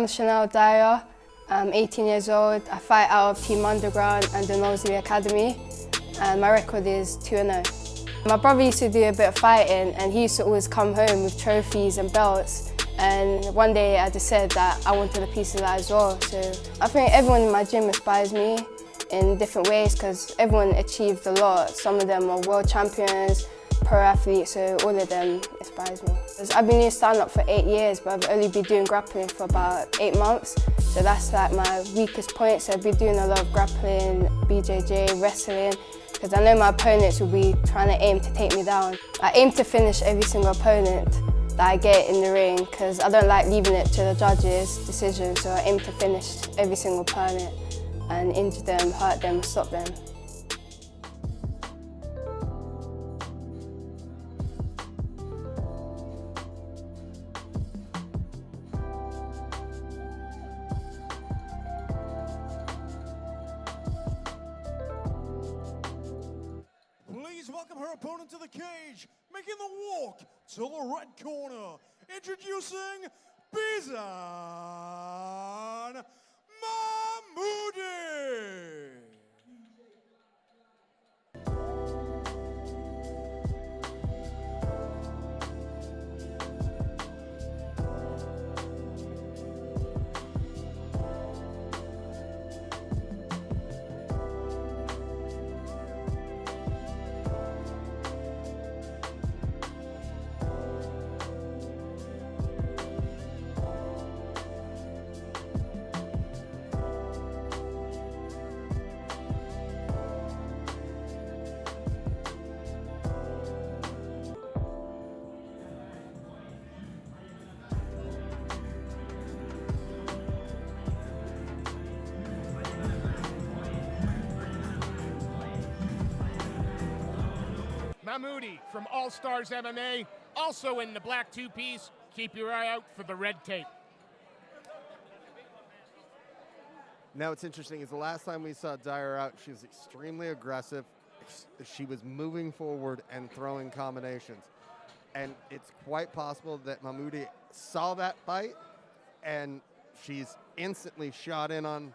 I'm Chanel Daya. I'm 18 years old. I fight out of Team Underground and the Knowsley Academy, and my record is 2-0. My brother used to do a bit of fighting, and he used to always come home with trophies and belts. And one day I just said that I wanted a piece of that as well. So I think everyone in my gym inspires me in different ways because everyone achieved a lot. Some of them are world champions, pro athletes, so all of them inspires me. I've been doing stand-up for 8 years, but I've only been doing grappling for about 8 months. So that's like my weakest point. So I've been doing a lot of grappling, BJJ, wrestling, because I know my opponents will be trying to aim to take me down. I aim to finish every single opponent that I get in the ring because I don't like leaving it to the judges' decision. So I aim to finish every single opponent and injure them, hurt them, stop them. Please welcome her opponent to the cage, making the walk to the red corner, introducing Bizan Mammootty. Mammootty from All Stars MMA, also in the black two-piece. Keep your eye out for the red tape. Now, what's interesting is the last time we saw Daya out, she was extremely aggressive. She was moving forward and throwing combinations. And it's quite possible that Mammootty saw that fight, and she's instantly shot in on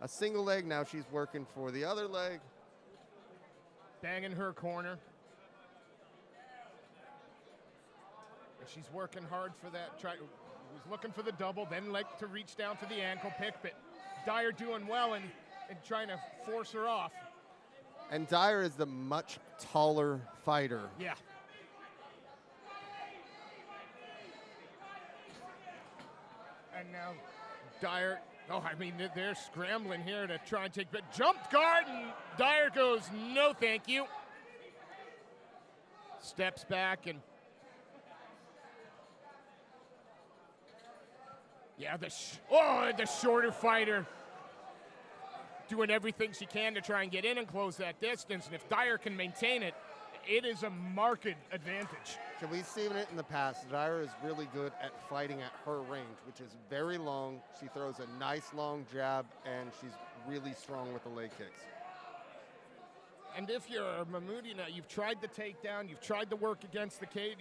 a single leg. Now she's working for the other leg. Banging her corner. She's working hard for that. Was looking for the double, then like to reach down for the ankle pick, but Dyer doing well and trying to force her off. And Dyer is the much taller fighter. Yeah. And now Dyer, they're scrambling here to try and take, but jumped guard, and Dyer goes, no thank you. Steps back and yeah, the shorter fighter doing everything she can to try and get in and close that distance. And if Dyer can maintain it, it is a marked advantage. So we've seen it in the past. Dyer is really good at fighting at her range, which is very long. She throws a nice long jab, and she's really strong with the leg kicks. And if you're a Mammootty now, you've tried the takedown, you've tried to work against the cage.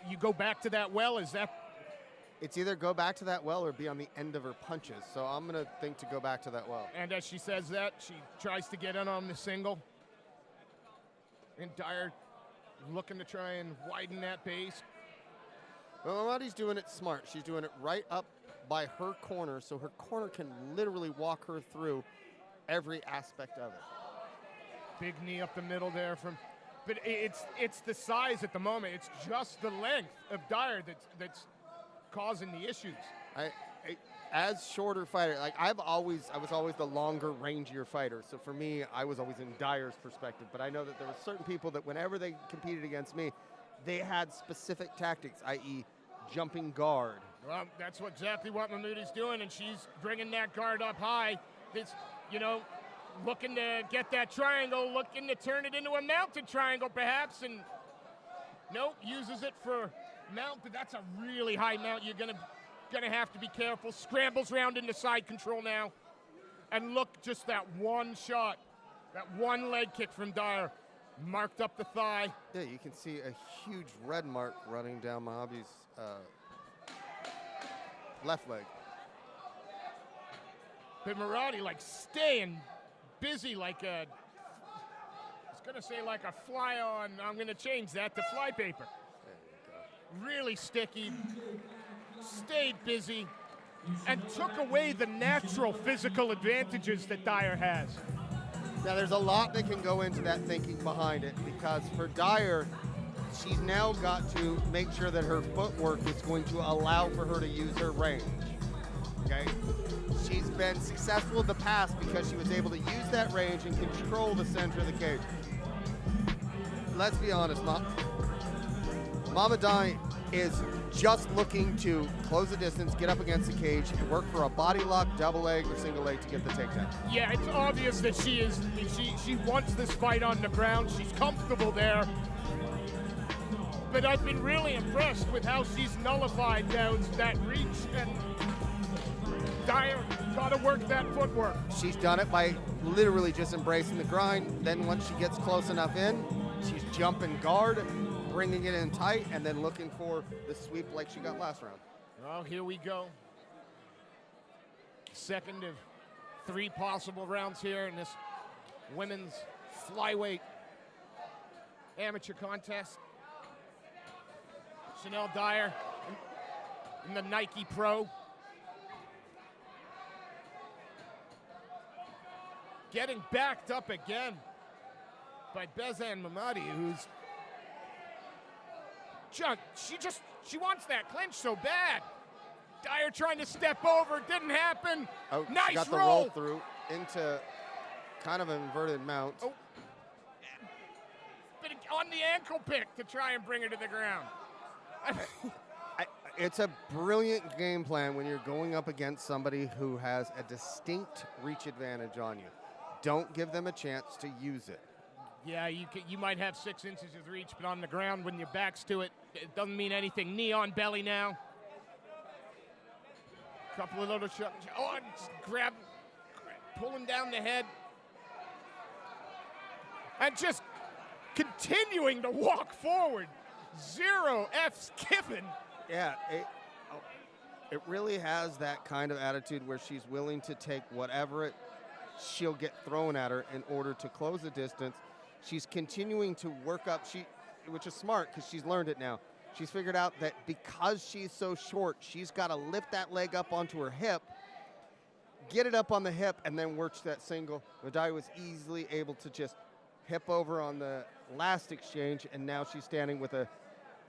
You go back to that well? Is that? It's either go back to that well or be on the end of her punches. So I'm going to think to go back to that well. And as she says that, she tries to get in on the single. And Dyer looking to try and widen that base. Well, Mammootty's doing it smart. She's doing it right up by her corner, so her corner can literally walk her through every aspect of it. Big knee up the middle there but it's the size at the moment. It's just the length of Dyer that's causing the issues. As shorter fighter, I was always the longer, rangier fighter. So for me, I was always in Dyer's perspective. But I know that there were certain people that whenever they competed against me, they had specific tactics, i.e. jumping guard. Well, that's exactly what Mammootty's doing, and she's bringing that guard up high. It's, looking to get that triangle, looking to turn it into a mounted triangle perhaps, and nope, uses it for mount, but that's a really high mount. You're gonna have to be careful. Scrambles round into side control now. And look, just that one shot, that one leg kick from Dyer, marked up the thigh. Yeah, you can see a huge red mark running down Mojave's left leg. But Mammootty like staying busy like a, I was gonna say like a fly on, I'm gonna change that to flypaper. Really sticky, stayed busy, and took away the natural physical advantages that Daya has. Now, there's a lot that can go into that thinking behind it, because for Daya, she's now got to make sure that her footwork is going to allow for her to use her range. Okay? She's been successful in the past because she was able to use that range and control the center of the cage. Let's be honest, Mammootty is just looking to close the distance, get up against the cage, and work for a body lock, double leg, or single leg to get the takedown. Yeah, it's obvious that she wants this fight on the ground. She's comfortable there. But I've been really impressed with how she's nullified that reach, and Daya got to work that footwork. She's done it by literally just embracing the grind. Then once she gets close enough in, she's jumping guard, bringing it in tight, and then looking for the sweep like she got last round. Well, here we go. Second of 3 possible rounds here in this women's flyweight amateur contest. Chanel Dyer in the Nike Pro. Getting backed up again by Bezan Mammootty, who's she wants that clinch so bad. Dyer trying to step over, didn't happen. Oh, nice she got the roll through into kind of an inverted mount. Oh. But on the ankle pick to try and bring her to the ground. It's a brilliant game plan when you're going up against somebody who has a distinct reach advantage on you. Don't give them a chance to use it. Yeah, you might have 6 inches of reach, but on the ground when your back's to it, it doesn't mean anything. Knee on belly now. Couple of little shots. Oh, grab, pulling down the head. And just continuing to walk forward. 0 F's given. Yeah, it really has that kind of attitude where she's willing to take whatever she'll get thrown at her in order to close the distance. She's continuing to work up, which is smart because she's learned it now. She's figured out that because she's so short, she's got to lift that leg up onto her hip, get it up on the hip, and then work that single. Daya was easily able to just hip over on the last exchange, and now she's standing with a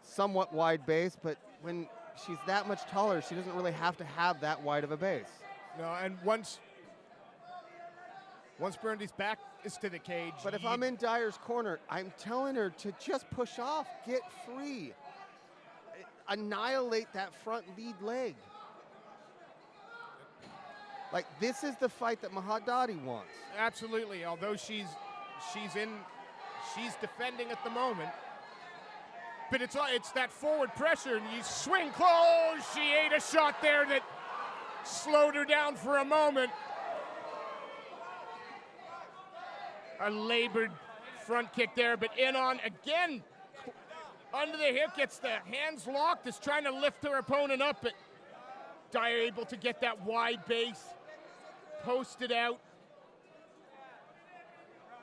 somewhat wide base, but when she's that much taller, she doesn't really have to have that wide of a base. No, and once Burndy's back is to the cage. But if I'm in Dyer's corner, I'm telling her to just push off, get free, annihilate that front lead leg. Like, this is the fight that Mammootty wants. Absolutely, although she's defending at the moment. But it's that forward pressure, and you swing close. She ate a shot there that slowed her down for a moment. A labored front kick there, but in on again. Under the hip, gets the hands locked, is trying to lift her opponent up, but Daya able to get that wide base, posted out.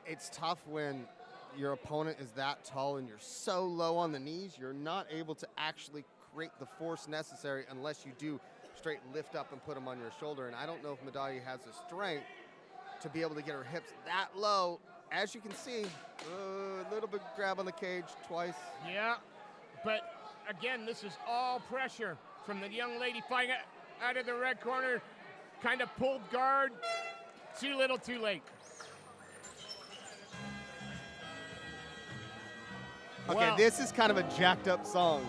It's tough when your opponent is that tall and you're so low on the knees, you're not able to actually create the force necessary unless you do straight lift up and put them on your shoulder. And I don't know if Mammootty has the strength to be able to get her hips that low. As you can see, a little bit grab on the cage twice. Yeah, but again, this is all pressure from the young lady fighting out of the red corner. Kind of pulled guard. Too little, too late. Okay, well, this is kind of a jacked up song.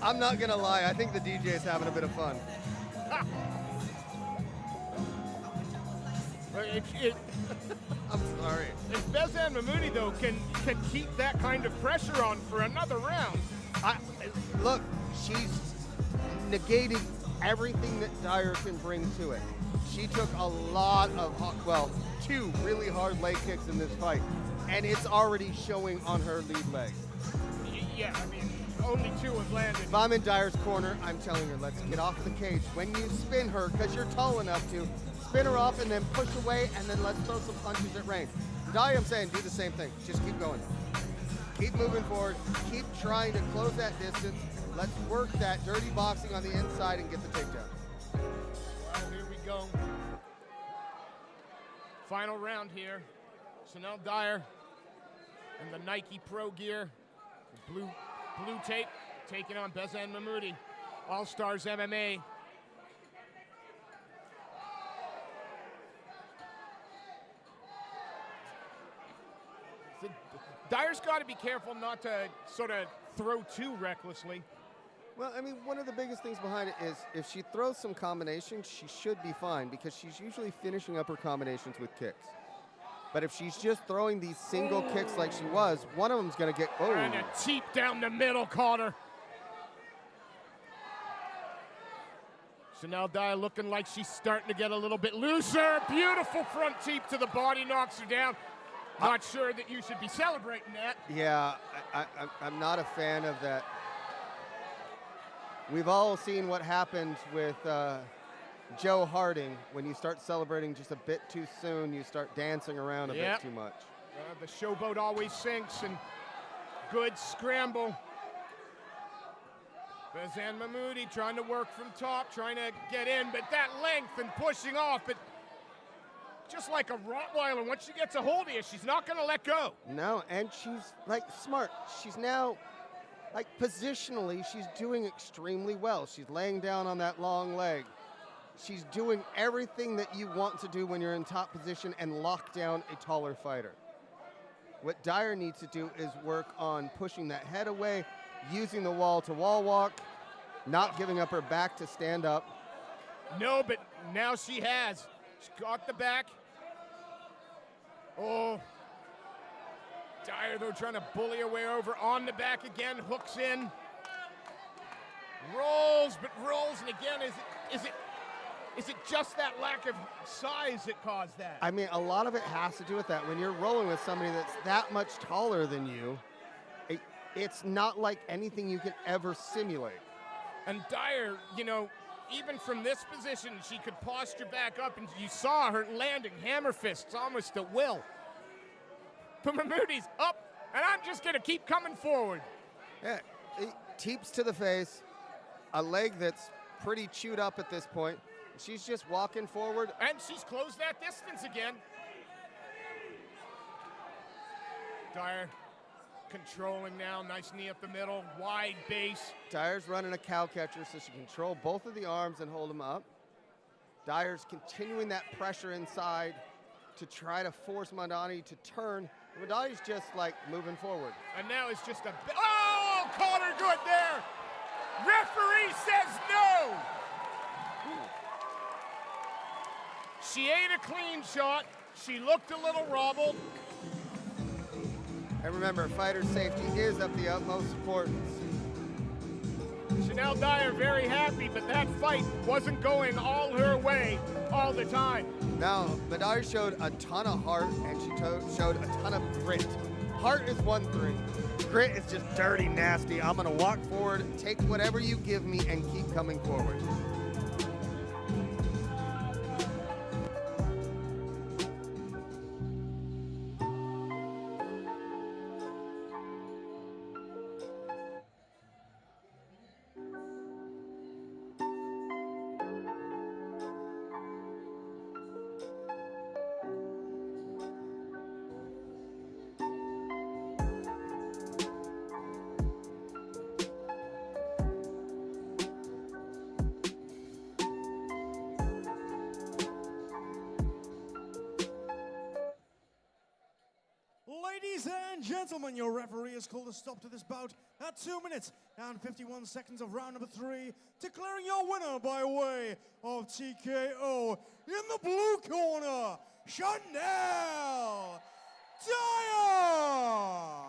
I'm not gonna lie, I think the DJ is having a bit of fun. I'm sorry. If Bezan Mammootty, though, can keep that kind of pressure on for another round. Look, she's negating everything that Daya can bring to it. She took a lot of, 2 really hard leg kicks in this fight, and it's already showing on her lead leg. Yeah, I mean, only 2 have landed. If I'm in Daya's corner, I'm telling her, let's get off the cage. When you spin her, because you're tall enough to, spin her off and then push away, and then let's throw some punches at range. Daya, I'm saying, do the same thing. Just keep going. Keep moving forward. Keep trying to close that distance. Let's work that dirty boxing on the inside and get the takedown. Well, here we go. Final round here. Chanel Dyer in the Nike Pro gear, blue tape, taking on Behzad Mammootty, All Stars MMA. So Dyer's got to be careful not to sort of throw too recklessly. Well, I mean, one of the biggest things behind it is if she throws some combinations, she should be fine because she's usually finishing up her combinations with kicks. But if she's just throwing these single kicks like she was, one of them's going to get, oh. And a teep down the middle, caught her. Chanel Daya looking like she's starting to get a little bit looser. Beautiful front teep to the body, knocks her down. Not sure that you should be celebrating that. Yeah, I'm not a fan of that. We've all seen what happened with Joe Harding. When you start celebrating just a bit too soon, you start dancing around a bit too much. The showboat always sinks, and good scramble. Behzad Mammootty trying to work from top, trying to get in, but that length and pushing off, but just like a Rottweiler, once she gets a hold of you, she's not going to let go. No, and she's like smart. She's now, like positionally, she's doing extremely well. She's laying down on that long leg. She's doing everything that you want to do when you're in top position and lock down a taller fighter. What Dyer needs to do is work on pushing that head away, using the wall to wall walk, not giving up her back to stand up. No, but now she has. She's got the back. Oh. Dyer, though, trying to bully her way over on the back again, hooks in. Rolls, but rolls, and again, is it just that lack of size that caused that? I mean, a lot of it has to do with that. When you're rolling with somebody that's that much taller than you, it's not like anything you can ever simulate. And Dyer, you know, even from this position, she could posture back up, and you saw her landing hammer fists almost at will. But Mammootty's up, and I'm just going to keep coming forward. Yeah, teeps to the face, a leg that's pretty chewed up at this point. She's just walking forward. And she's closed that distance again. Dyer controlling now, nice knee up the middle, wide base. Dyer's running a cow catcher so she can control both of the arms and hold them up. Dyer's continuing that pressure inside to try to force Mammootty to turn. Mammootty's just like moving forward. And now it's just oh, caught her good there. Referee says no. She ate a clean shot. She looked a little wobbled. And remember, fighter safety is of the utmost importance. Chanel Dyer very happy, but that fight wasn't going all her way all the time. Now, Madai showed a ton of heart, and she showed a ton of grit. Heart is one thing. Grit is just dirty, nasty. I'm gonna walk forward, take whatever you give me, and keep coming forward. Ladies and gentlemen, your referee has called a stop to this bout at 2 minutes and 51 seconds of round number 3, declaring your winner by way of TKO in the blue corner, Chanel Daya.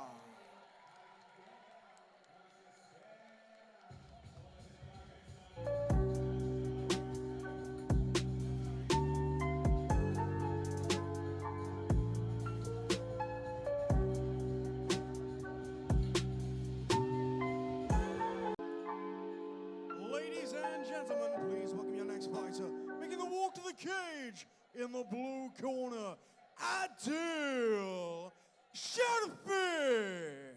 gentlemen, please welcome your next fighter, making the walk to the cage in the blue corner, Adil Sudhir.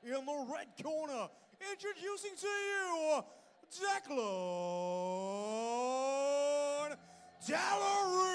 In the red corner, introducing to you, Deloria.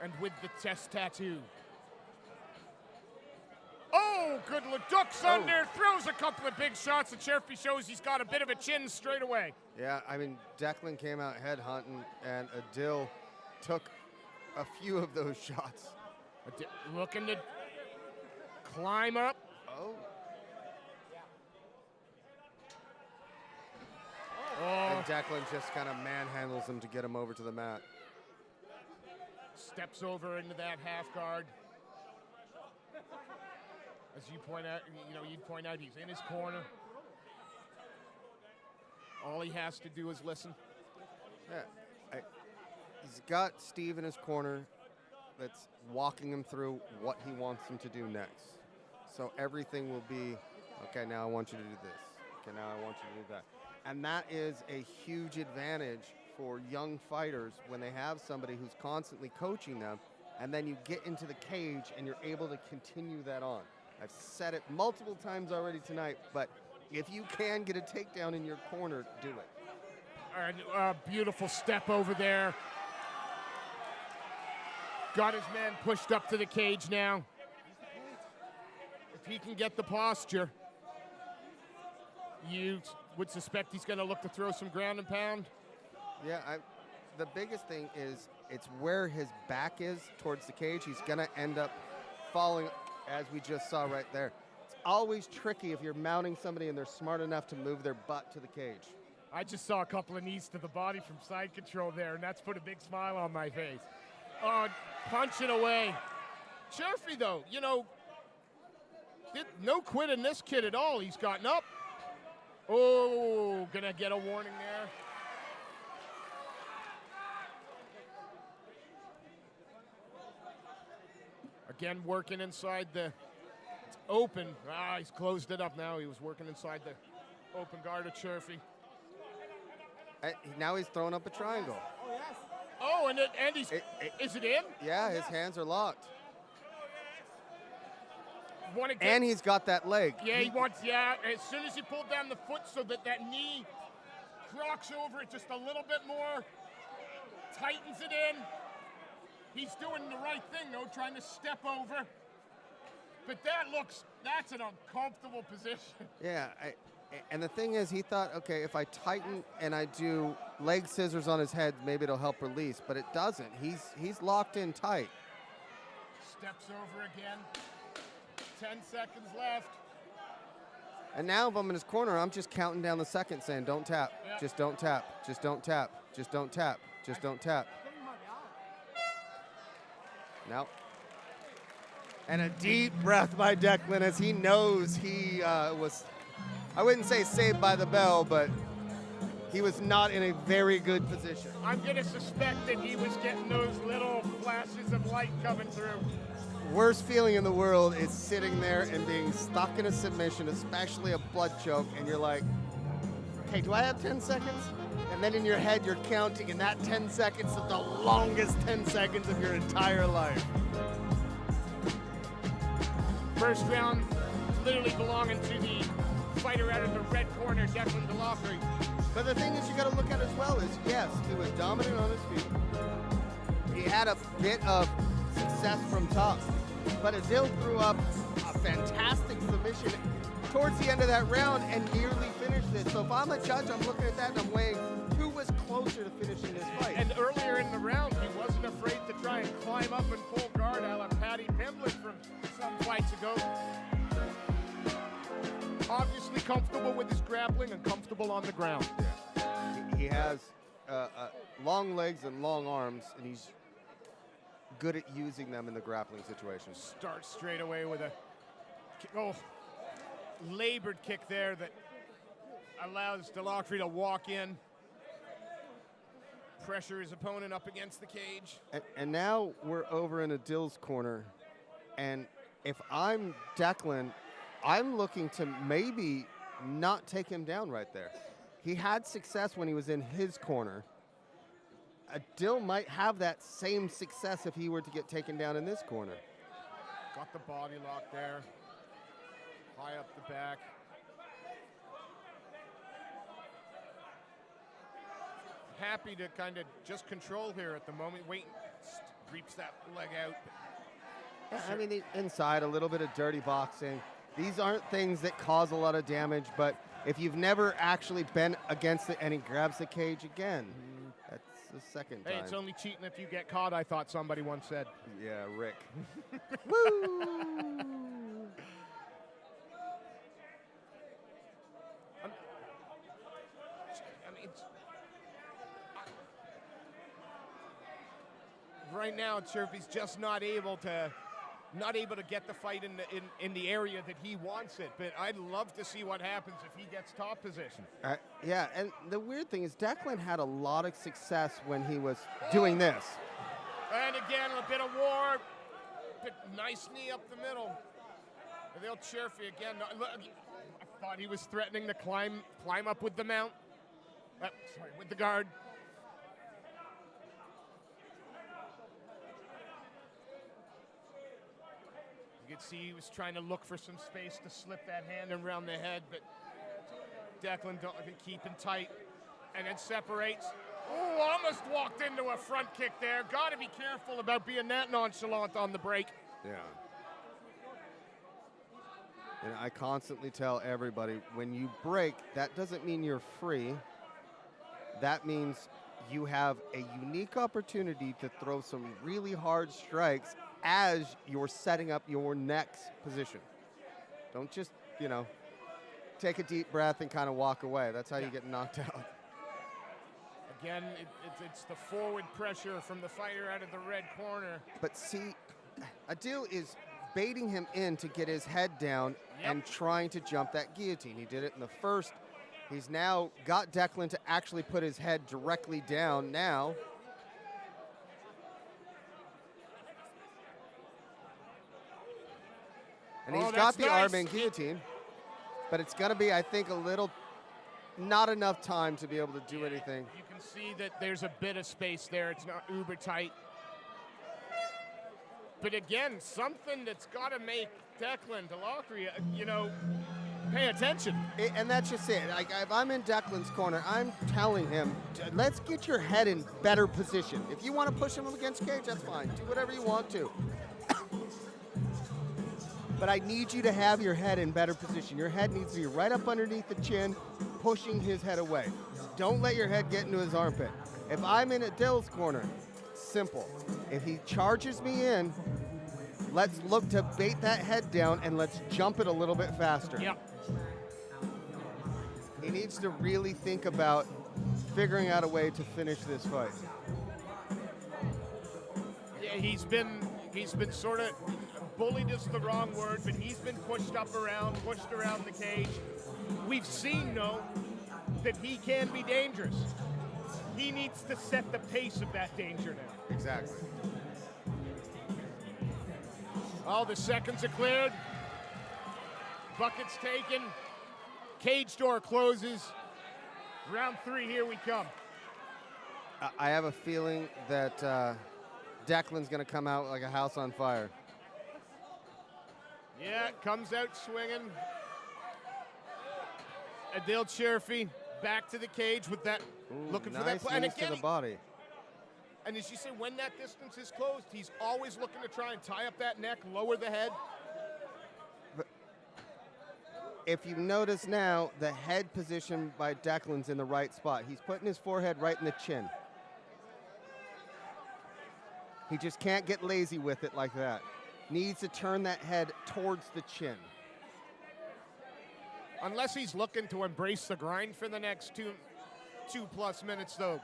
And with the chest tattoo. Oh, good look. Ducks under, throws a couple of big shots. And Sherfy shows he's got a bit of a chin straight away. Yeah, I mean, Declan came out head hunting, and Adil took a few of those shots. Looking to climb up. Oh. And Declan just kind of manhandles him to get him over to the mat. Steps over into that half guard. As you point out, you'd point out he's in his corner. All he has to do is listen. Yeah, he's got Steve in his corner that's walking him through what he wants him to do next. So everything will be, okay, now I want you to do this. Okay, now I want you to do that. And that is a huge advantage for young fighters when they have somebody who's constantly coaching them, and then you get into the cage and you're able to continue that on. I've said it multiple times already tonight, but if you can get a takedown in your corner, do it. And a beautiful step over there. Got his man pushed up to the cage now. If he can get the posture, you would suspect he's going to look to throw some ground and pound. Yeah, the biggest thing is it's where his back is towards the cage. He's going to end up falling, as we just saw right there. It's always tricky if you're mounting somebody and they're smart enough to move their butt to the cage. I just saw a couple of knees to the body from side control there, and that's put a big smile on my face. Punching away. Sherfy, though, no quit in this kid at all. He's gotten up. Oh, gonna get a warning there. Again, working inside the open. He's closed it up now. He was working inside the open guard of Sherfy. Now he's throwing up a triangle. Oh, and he's, is it in? Yeah, his hands are locked. And he's got that leg. Yeah, as soon as he pulled down the foot so that knee crocks over it just a little bit more, tightens it in. He's doing the right thing, though, trying to step over. But that's an uncomfortable position. Yeah, And the thing is, he thought, okay, if I tighten and I do leg scissors on his head, maybe it'll help release, but it doesn't. He's locked in tight. Steps over again. 10 seconds left. And now if I'm in his corner, I'm just counting down the seconds saying, don't tap, just don't tap, just don't tap, just don't tap, just don't tap. Now. And a deep breath by Declan as he knows he was, I wouldn't say saved by the bell, but he was not in a very good position. I'm going to suspect that he was getting those little flashes of light coming through. Worst feeling in the world is sitting there and being stuck in a submission, especially a blood choke, and you're like, okay, do I have 10 seconds? And then in your head, you're counting, and that 10 seconds is the longest 10 seconds of your entire life. First round literally belonging to the fighter out of the red corner, Declan Deloria. But the thing is you got to look at as well is, yes, he was dominant on his feet. He had a bit of success from top. But Adil threw up a fantastic submission towards the end of that round and nearly finished it. So if I'm a judge, I'm looking at that and I'm weighing who was closer to finishing this fight. And earlier in the round, he wasn't afraid to try and climb up and pull guard a la Paddy Pimblett from some fights ago. Obviously comfortable with his grappling and comfortable on the ground. Yeah. He has long legs and long arms, and he's good at using them in the grappling situations. Starts straight away with a labored kick there that allows Deloria to walk in, pressure his opponent up against the cage. And now we're over in Adil's corner, and if I'm Declan, I'm looking to maybe not take him down right there. He had success when he was in his corner. Adil might have that same success if he were to get taken down in this corner. Got the body lock there. High up the back. Happy to kind of just control here at the moment. Wait, reaps that leg out. Yeah, I mean, inside, a little bit of dirty boxing. These aren't things that cause a lot of damage, but if you've never actually been against it and he grabs the cage again, that's the second time. Hey, it's only cheating if you get caught, I thought somebody once said. Yeah, Rick. Woo! Right now, it's sure if he's just not able to get the fight in the area that he wants it. But I'd love to see what happens if he gets top position. Yeah, and the weird thing is Declan had a lot of success when he was doing this. And again, a bit of war. Nice knee up the middle. They'll cheer for you again. I thought he was threatening to climb up with the mount. With the guard. You could see he was trying to look for some space to slip that hand around the head, but Declan keeping tight, and then separates. Oh, almost walked into a front kick there. Got to be careful about being that nonchalant on the break. Yeah. And I constantly tell everybody, when you break, that doesn't mean you're free. That means you have a unique opportunity to throw some really hard strikes as you're setting up your next position. Don't just, take a deep breath and kind of walk away. That's how you get knocked out. Again, it's the forward pressure from the fighter out of the red corner. But see, Adil is baiting him in to get his head down and trying to jump that guillotine. He did it in the first. He's now got Declan to actually put his head directly down now. And he's got the arm in guillotine, but it's going to be, I think, not enough time to be able to do anything. You can see that there's a bit of space there. It's not uber tight. But again, something that's got to make Declan Deloria, pay attention. And that's just it. Like, if I'm in Declan's corner, I'm telling him, let's get your head in better position. If you want to push him against cage, that's fine. Do whatever you want to. but I need you to have your head in better position. Your head needs to be right up underneath the chin, pushing his head away. Don't let your head get into his armpit. If I'm in Adil's corner, simple. If he charges me in, let's look to bait that head down and let's jump it a little bit faster. Yep. He needs to really think about figuring out a way to finish this fight. Yeah, he's been sort of bullied is the wrong word, but he's been pushed around the cage. We've seen, though, that he can be dangerous. He needs to set the pace of that danger now. Exactly. All the seconds are cleared. Bucket's taken. Cage door closes. Round 3, here we come. I have a feeling that Declan's going to come out like a house on fire. Yeah, comes out swinging. Adil Cherfi back to the cage with that, looking for that play. And knees again, to the body. and as you say, when that distance is closed, he's always looking to try and tie up that neck, lower the head. If you notice now, the head position by Declan's in the right spot. He's putting his forehead right in the chin. He just can't get lazy with it like that. Needs to turn that head towards the chin. Unless he's looking to embrace the grind for the next two plus minutes, though.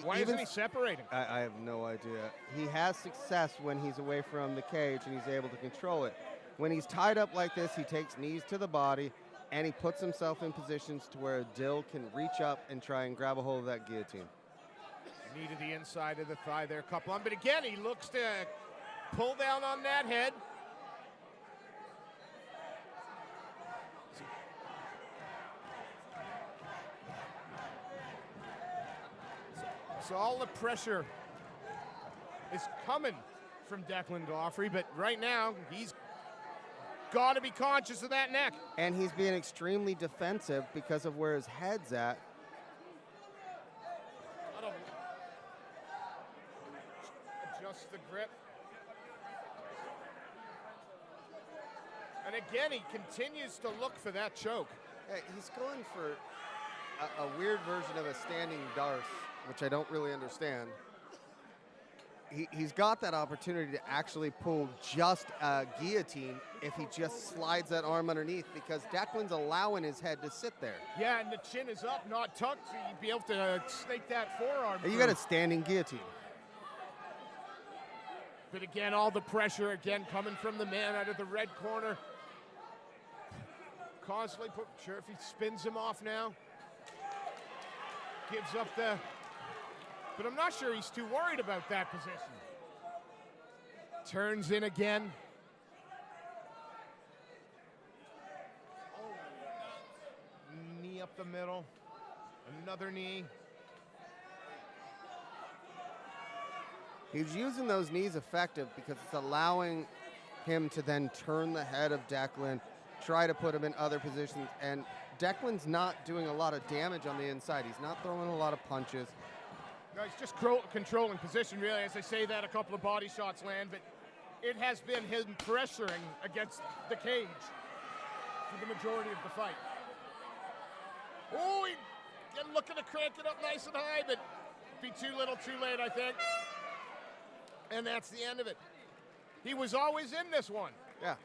Why isn't he separating? I have no idea. He has success when he's away from the cage and he's able to control it. When he's tied up like this, he takes knees to the body and he puts himself in positions to where Adil can reach up and try and grab a hold of that guillotine. Knee to the inside of the thigh there, couple on. But again, he looks to pull down on that head. So all the pressure is coming from Declan Goffrey, but right now he's got to be conscious of that neck. And he's being extremely defensive because of where his head's at. Adjust the grip. And again, he continues to look for that choke. Hey, he's going for a weird version of a standing darce, which I don't really understand. He's got that opportunity to actually pull just a guillotine if he just slides that arm underneath, because Declan's allowing his head to sit there. Yeah, and the chin is up, not tucked, so you'd be able to snake that forearm. You got a standing guillotine. But again, all the pressure again coming from the man out of the red corner. Constantly sure if he spins him off now. Gives up the, but I'm not sure he's too worried about that position. Turns in again. Knee up the middle. Another knee. He's using those knees effective because it's allowing him to then turn the head of Declan, try to put him in other positions, and Declan's not doing a lot of damage on the inside. He's not throwing a lot of punches. No, he's just controlling position, really. As I say that, a couple of body shots land, but it has been him pressuring against the cage for the majority of the fight. Oh, again looking to crank it up nice and high, but be too little too late, I think. And that's the end of it. He was always in this one. Yeah.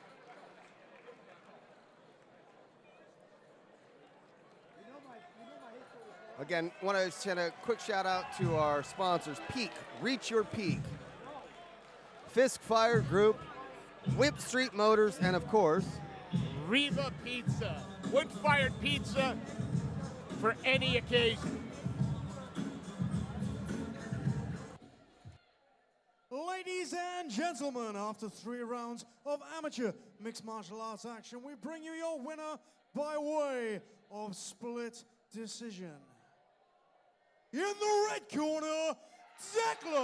Again, want to send a quick shout out to our sponsors, Peak, Reach Your Peak, Fisk Fire Group, Whip Street Motors, and of course, Riva Pizza, wood-fired pizza for any occasion. Ladies and gentlemen, after 3 rounds of amateur mixed martial arts action, we bring you your winner by way of split decision. In the red corner, Declan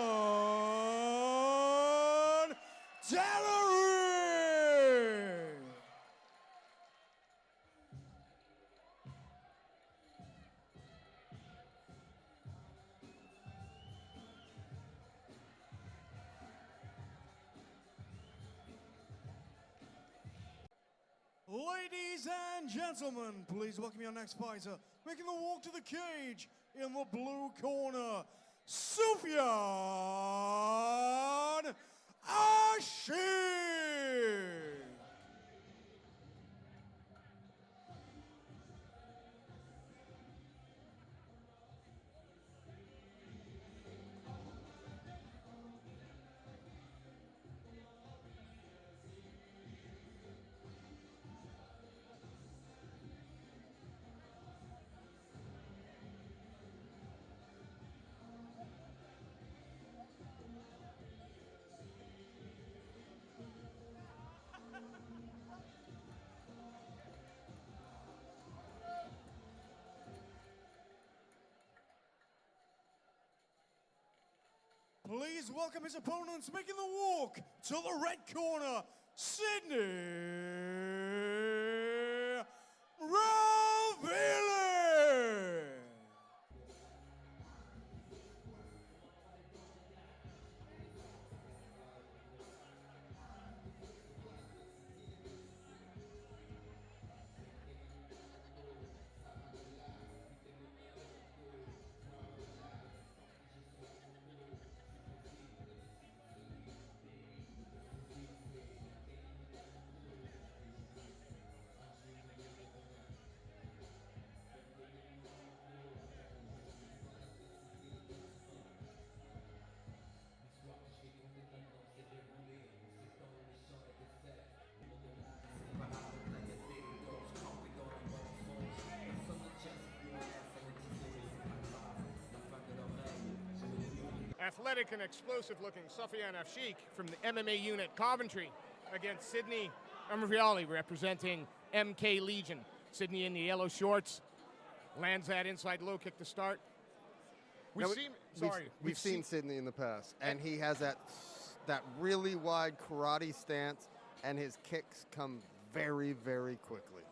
Deloria. Ladies and gentlemen, please welcome your next fighter, making the walk to the cage in the blue corner, Sufyan Ashik. Please welcome his opponents, making the walk to the red corner, Sydney Viale. Athletic and explosive-looking Sufyan Ashik from the MMA unit Coventry against Sydney Viale representing MK Legion. Sydney in the yellow shorts lands that inside low kick to start. We've seen Sydney in the past, and he has that really wide karate stance, and his kicks come very, very quickly.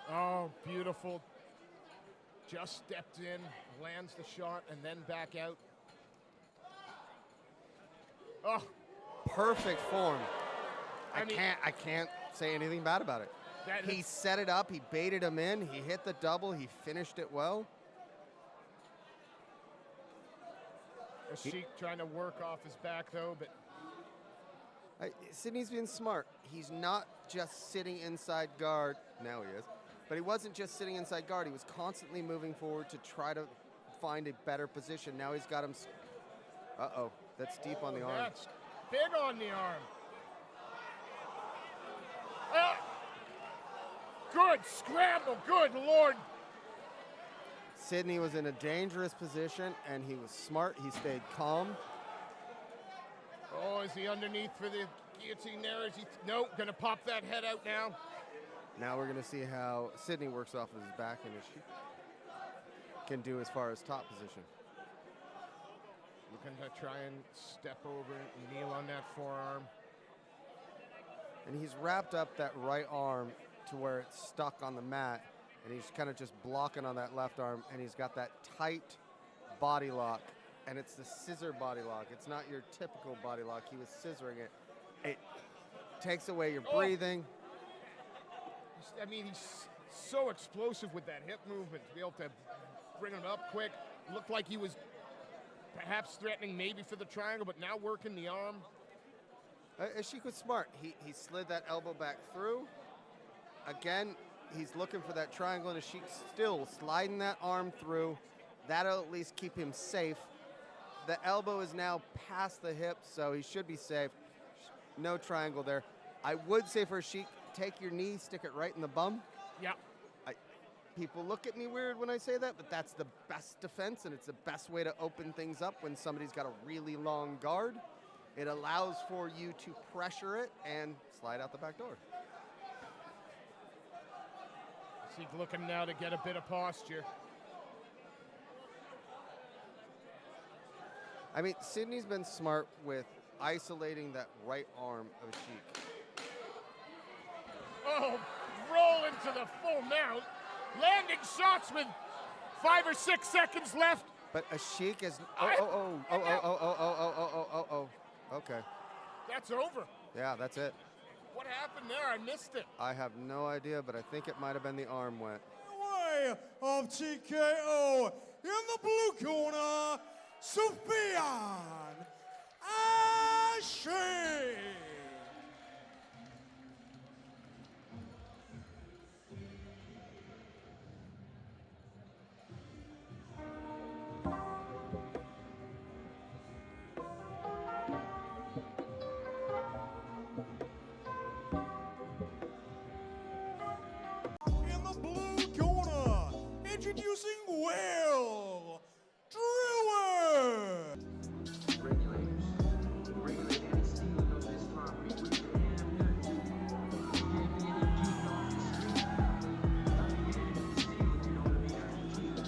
Oh, beautiful. Just stepped in, lands the shot, and then back out. Oh, perfect form. I can't say anything bad about it. He set it up, he baited him in, he hit the double, he finished it well. Sheik trying to work off his back though, but Sydney's been smart. He's not just sitting inside guard. Now he is. But he wasn't just sitting inside guard. He was constantly moving forward to try to find a better position. Now he's got him. Uh-oh. That's deep on the arm. That's big on the arm. Ah! Good scramble. Good Lord. Sydney was in a dangerous position, and he was smart. He stayed calm. Oh, is he underneath for the guillotine there? Is he? Nope. Going to pop that head out now. Now we're going to see how Sydney works off of his back and his can do as far as top position. Looking to try and step over and kneel on that forearm. And he's wrapped up that right arm to where it's stuck on the mat, and he's kind of just blocking on that left arm, and he's got that tight body lock, and it's the scissor body lock. It's not your typical body lock. He was scissoring it. It takes away your breathing. I mean, he's so explosive with that hip movement to be able to bring him up quick. Looked like he was perhaps threatening maybe for the triangle, but now working the arm. Sheik was smart. He slid that elbow back through. Again, he's looking for that triangle, and Sheik still sliding that arm through. That'll at least keep him safe. The elbow is now past the hip, so he should be safe. No triangle there. I would say for Sheik, take your knee, stick it right in the bum. Yeah. People look at me weird when I say that, but that's the best defense, and it's the best way to open things up when somebody's got a really long guard. It allows for you to pressure it and slide out the back door. Sheik looking now to get a bit of posture. I mean, Sydney's been smart with isolating that right arm of Sheik. Oh, roll into the full mount. Landing shots with 5 or 6 seconds left. But Sheik is. Okay. That's over. Yeah, that's it. What happened there? I missed it. I have no idea, but I think it might have been the arm went. Way of TKO in the blue corner, Sufyan Sheik. In the blue corner, introducing Will Drawit.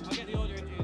I'll get the order in, Juice.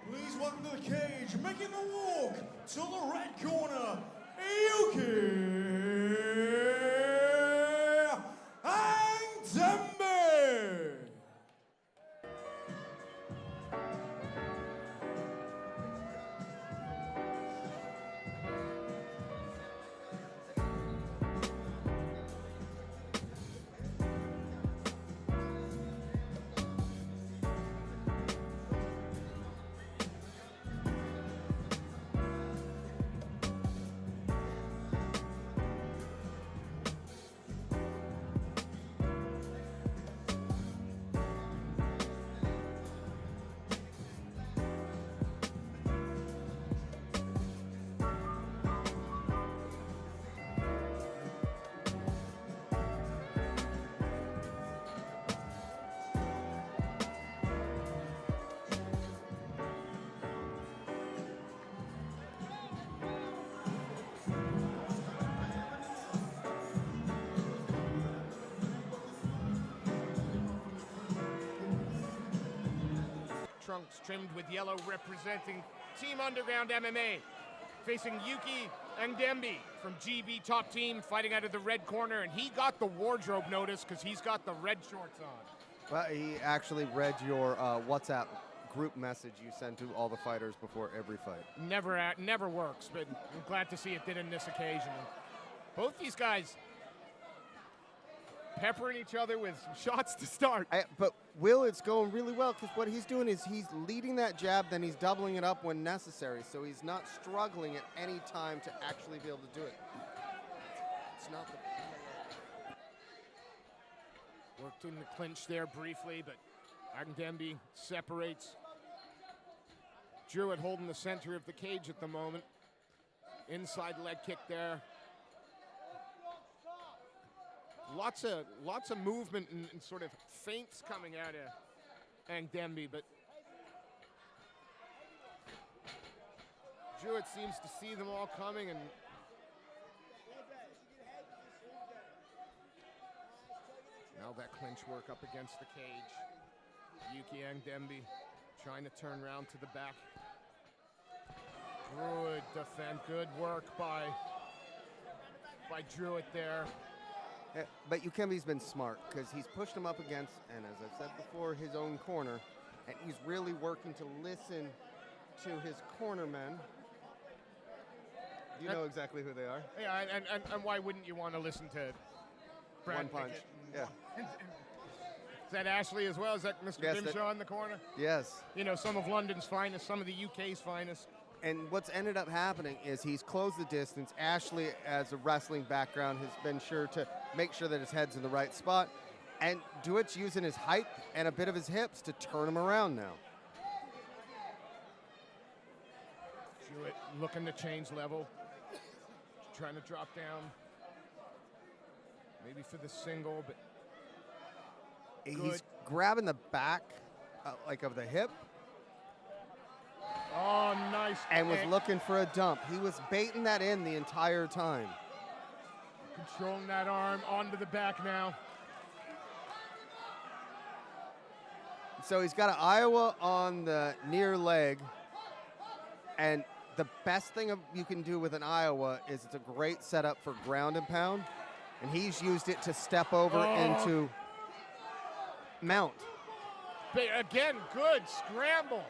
Please welcome to the cage, making the walk to the red corner, Yuki and Danby. Trunks trimmed with yellow representing Team Underground MMA. Facing Yuki and Danby from GB Top Team, fighting out of the red corner. And he got the wardrobe notice because he's got the red shorts on. Well, he actually read your WhatsApp group message you send to all the fighters before every fight. Never works, but I'm glad to see it did in this occasion. Both these guys peppering each other with shots to start. But Will, it's going really well because what he's doing is he's leading that jab, then he's doubling it up when necessary, so he's not struggling at any time to actually be able to do it. It's not the... Worked in the clinch there briefly, but Danby separates. Drawit holding the center of the cage at the moment. Inside leg kick there. Lots of movement and sort of feints coming out of Danby, but Drawit seems to see them all coming, and now that clinch work up against the cage. Yuki and Danby trying to turn around to the back. Good defense, good work by Drawit there. Yeah, but Yukembe's been smart because he's pushed him up against, and as I've said before, his own corner, and he's really working to listen to his cornermen. You know exactly who they are. Yeah, and why wouldn't you want to listen to Brad One punch. Pickett? Yeah. Is that Ashley as well? Is that Mr. Yes, Grimshaw in the corner? Yes. You know, some of London's finest, some of the UK's finest. And what's ended up happening is he's closed the distance. Ashley, as a wrestling background, has been sure to make sure that his head's in the right spot. And Drawit's using his height and a bit of his hips to turn him around now. Drawit looking to change level. Trying to drop down. Maybe for the single, but He's grabbing the back, like of the hip. Oh, nice. nice. and was looking for a dump. He was baiting that in the entire time. Controlling that arm onto the back now. So he's got an Iowa on the near leg, and the best thing you can do with an Iowa is it's a great setup for ground and pound, and he's used it to step over into mount. Again, good scramble.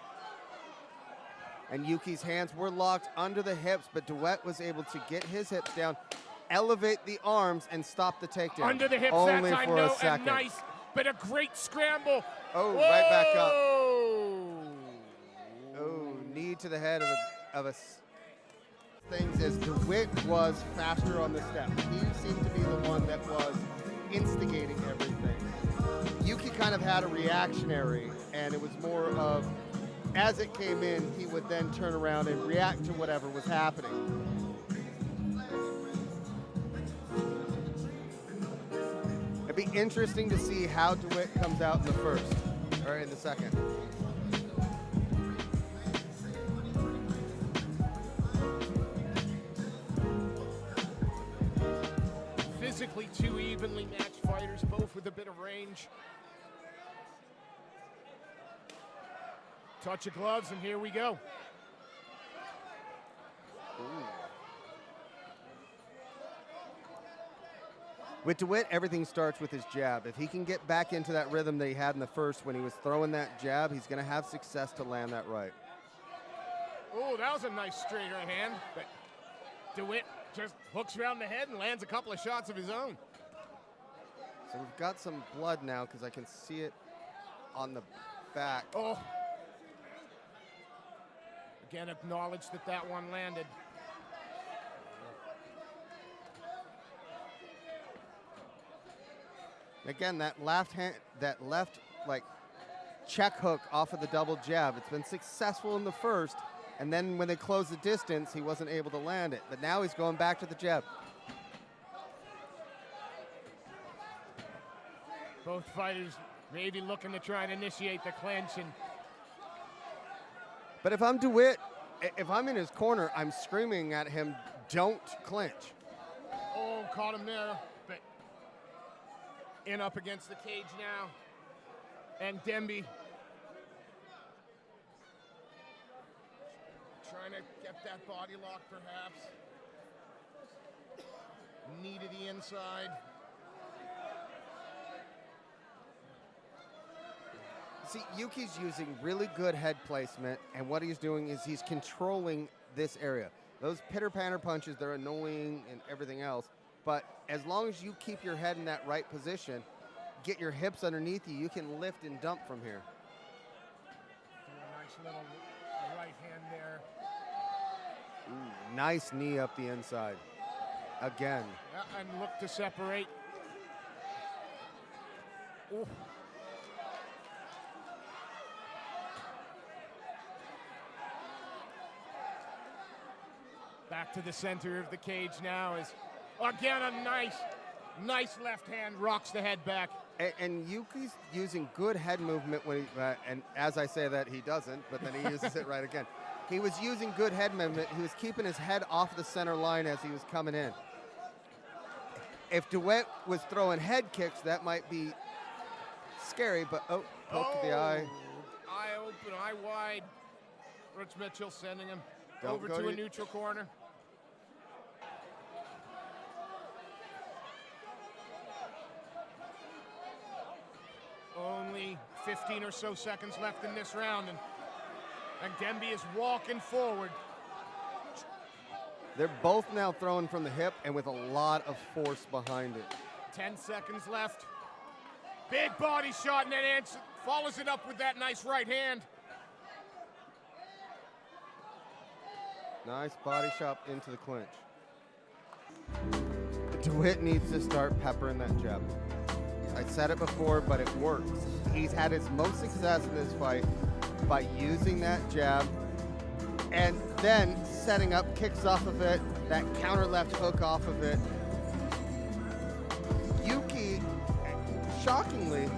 And Yuki's hands were locked under the hips, but Drawit was able to get his hips down, elevate the arms, and stop the takedown. Under the hips only that time, for no, a second. and nice, but a great scramble. Oh, Whoa! right back up. Oh, knee to the head of a things is Drawit was faster on the step. He seemed to be the one that was instigating everything. Yuki kind of had a reactionary, and it was more of, as it came in, he would then turn around and react to whatever was happening. It'd be interesting to see how Drawit comes out in the first, or in the second. Physically two evenly matched fighters, both with a bit of range. Touch of gloves, and here we go. Ooh. With Drawit, everything starts with his jab. If he can get back into that rhythm that he had in the first when he was throwing that jab, he's going to have success to land that right. Oh, that was a nice straight right hand. But Drawit just hooks around the head and lands a couple of shots of his own. So we've got some blood now because I can see it on the back. Oh. Again, acknowledge that that one landed. Again, that left like check hook off of the double jab. It's been successful in the first, and then when they closed the distance, he wasn't able to land it. But now he's going back to the jab. Both fighters maybe looking to try and initiate the clinch. And but if I'm Drawit, if I'm in his corner, I'm screaming at him, don't clinch. oh, caught him there. But in up against the cage now. And Danby trying to get that body lock perhaps. Knee to the inside. See, Yuki's using really good head placement, and what he's doing is he's controlling this area. Those pitter-patter punches, they're annoying and everything else, but as long as you keep your head in that right position, get your hips underneath you, you can lift and dump from here. A nice little right hand there. Ooh, nice knee up the inside. Again. Yeah, and look to separate. Ooh. Back to the center of the cage now is, again, a nice left hand rocks the head back. And Yuki's using good head movement when he, and as I say that, he doesn't, but then he uses it right again. He was using good head movement. He was keeping his head off the center line as he was coming in. If Drawit was throwing head kicks, that might be scary, but poke to the eye. Eye open, eye wide. Rich Mitchell sending him over go to to a neutral corner. Only 15 or so seconds left in this round, and Danby is walking forward. They're both now throwing from the hip and with a lot of force behind it. 10 seconds left. Big body shot, and then follows it up with that nice right hand. Nice body shot into the clinch. Drawit needs to start peppering that jab. I said it before, but it works. He's had his most success in this fight by using that jab and then setting up kicks off of it, that counter left hook off of it. Yuki, shockingly,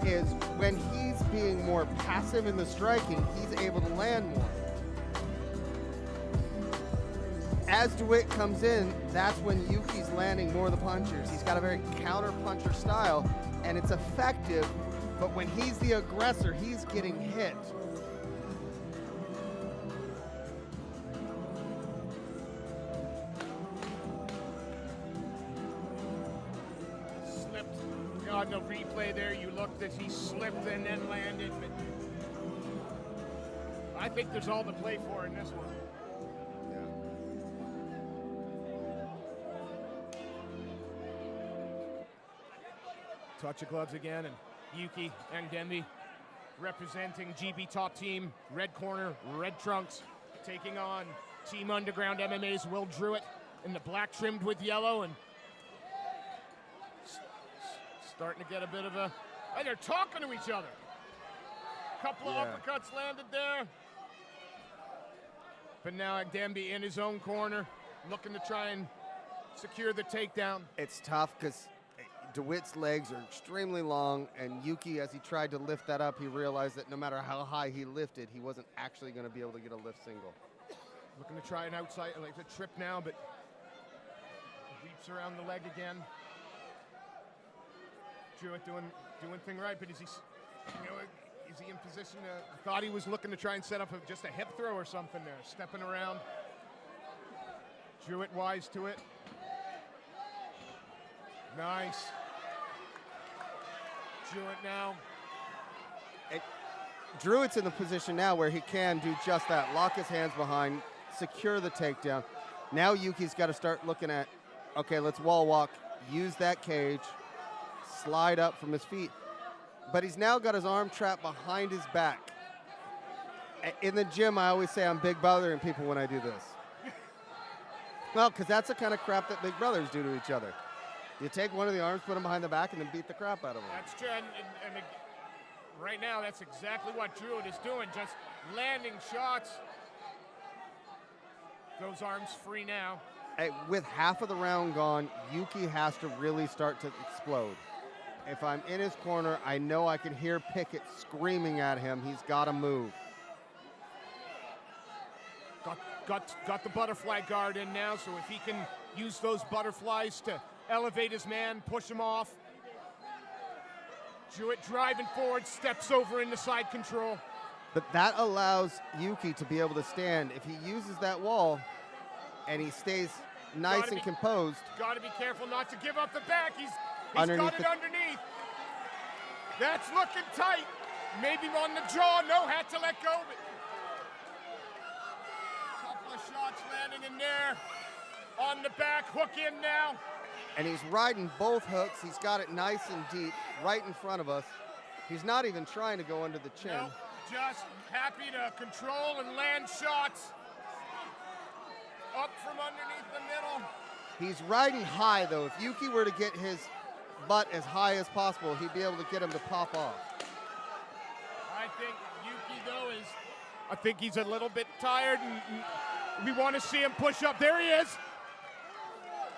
is when he's being more passive in the striking, he's able to land more. as Drawit comes in, that's when Yuki's landing more of the punches. He's got a very counter-puncher style, and it's effective, but when he's the aggressor, he's getting hit. Slipped. God, no replay there. You looked as he slipped and then landed. But I think there's all to play for in this one. Touch of gloves again, and Yuki and Danby representing GB top team, red corner, red trunks, taking on Team Underground MMA's Will Drawit in the black trimmed with yellow, and starting to get a bit of a, and they're talking to each other. Couple of uppercuts landed there. But now Danby in his own corner, looking to try and secure the takedown. It's tough because Drawit's legs are extremely long, and Yuki, as he tried to lift that up, he realized that no matter how high he lifted, he wasn't actually going to be able to get a lift single. Looking to try an outside, like a trip now, but weeps around the leg again. Drawit doing thing right, but is he, is he in position to, I thought he was looking to try and set up just a hip throw or something there, stepping around. Drawit wise to it. Nice. Drawit now. Drawit's in the position now where he can do just that, lock his hands behind, secure the takedown. Now Yuki's got to start looking at, okay, let's wall walk, use that cage, slide up from his feet. But he's now got his arm trapped behind his back. In the gym, I always say I'm big bothering people when I do this. Well, because that's the kind of crap that big brothers do to each other. You take one of the arms, put him behind the back, and then beat the crap out of him. That's true, and right now that's exactly what Drawit is doing, just landing shots. Those arms free now. With half of the round gone, Yuki has to really start to explode. If I'm in his corner, I know I can hear Pickett screaming at him. He's got to move. Got the butterfly guard in now, so if he can use those butterflies to elevate his man, push him off. Drawit driving forward, steps over into side control. But that allows Yuki to be able to stand. If he uses that wall and he stays nice and composed. Got to be careful not to give up the back. He's got it underneath. That's looking tight. Maybe on the jaw. No, had to let go. But couple of shots landing in there. On the back, hook in now. And he's riding both hooks. He's got it nice and deep right in front of us. He's not even trying to go under the chin. No, just happy to control and land shots. Up from underneath the middle. He's riding high, though. If Yuki were to get his butt as high as possible, he'd be able to get him to pop off. I think Yuki, though, I think he's a little bit tired, and we want to see him push up. There he is.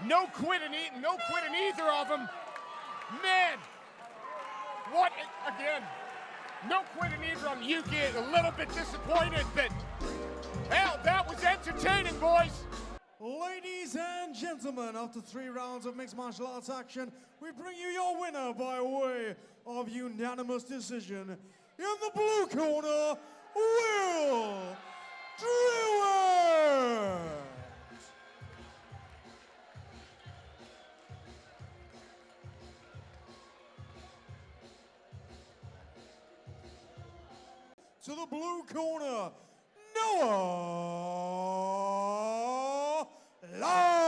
No quitting either of them. Man, what, again, no quitting either on Yuki. A little bit disappointed, but hell, that was entertaining, boys. Ladies and gentlemen, after 3 rounds of mixed martial arts action, we bring you your winner by way of unanimous decision. In the blue corner, Will Drawit. To the blue corner, Noah Land.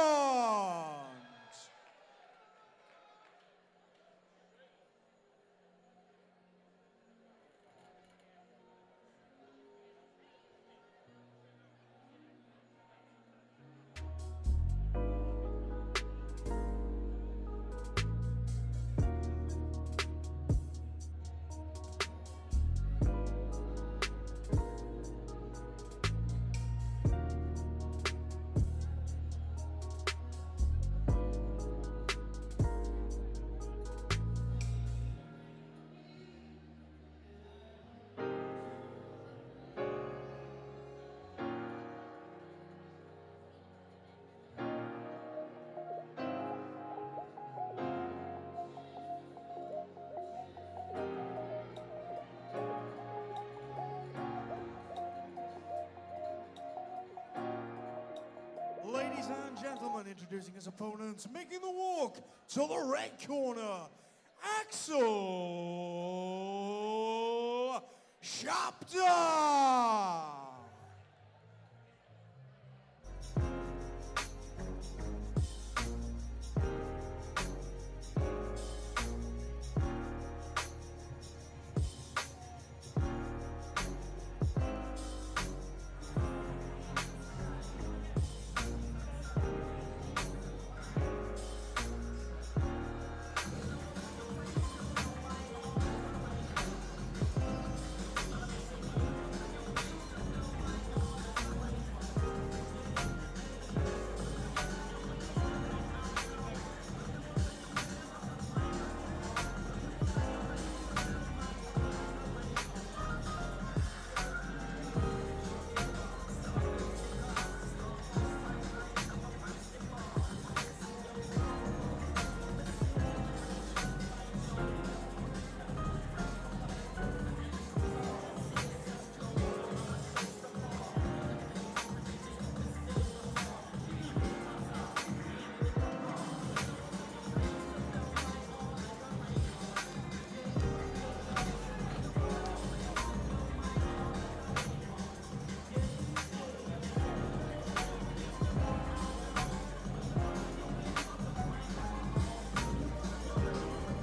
and gentlemen, introducing his opponents, making the walk to the red corner, Axel Japande.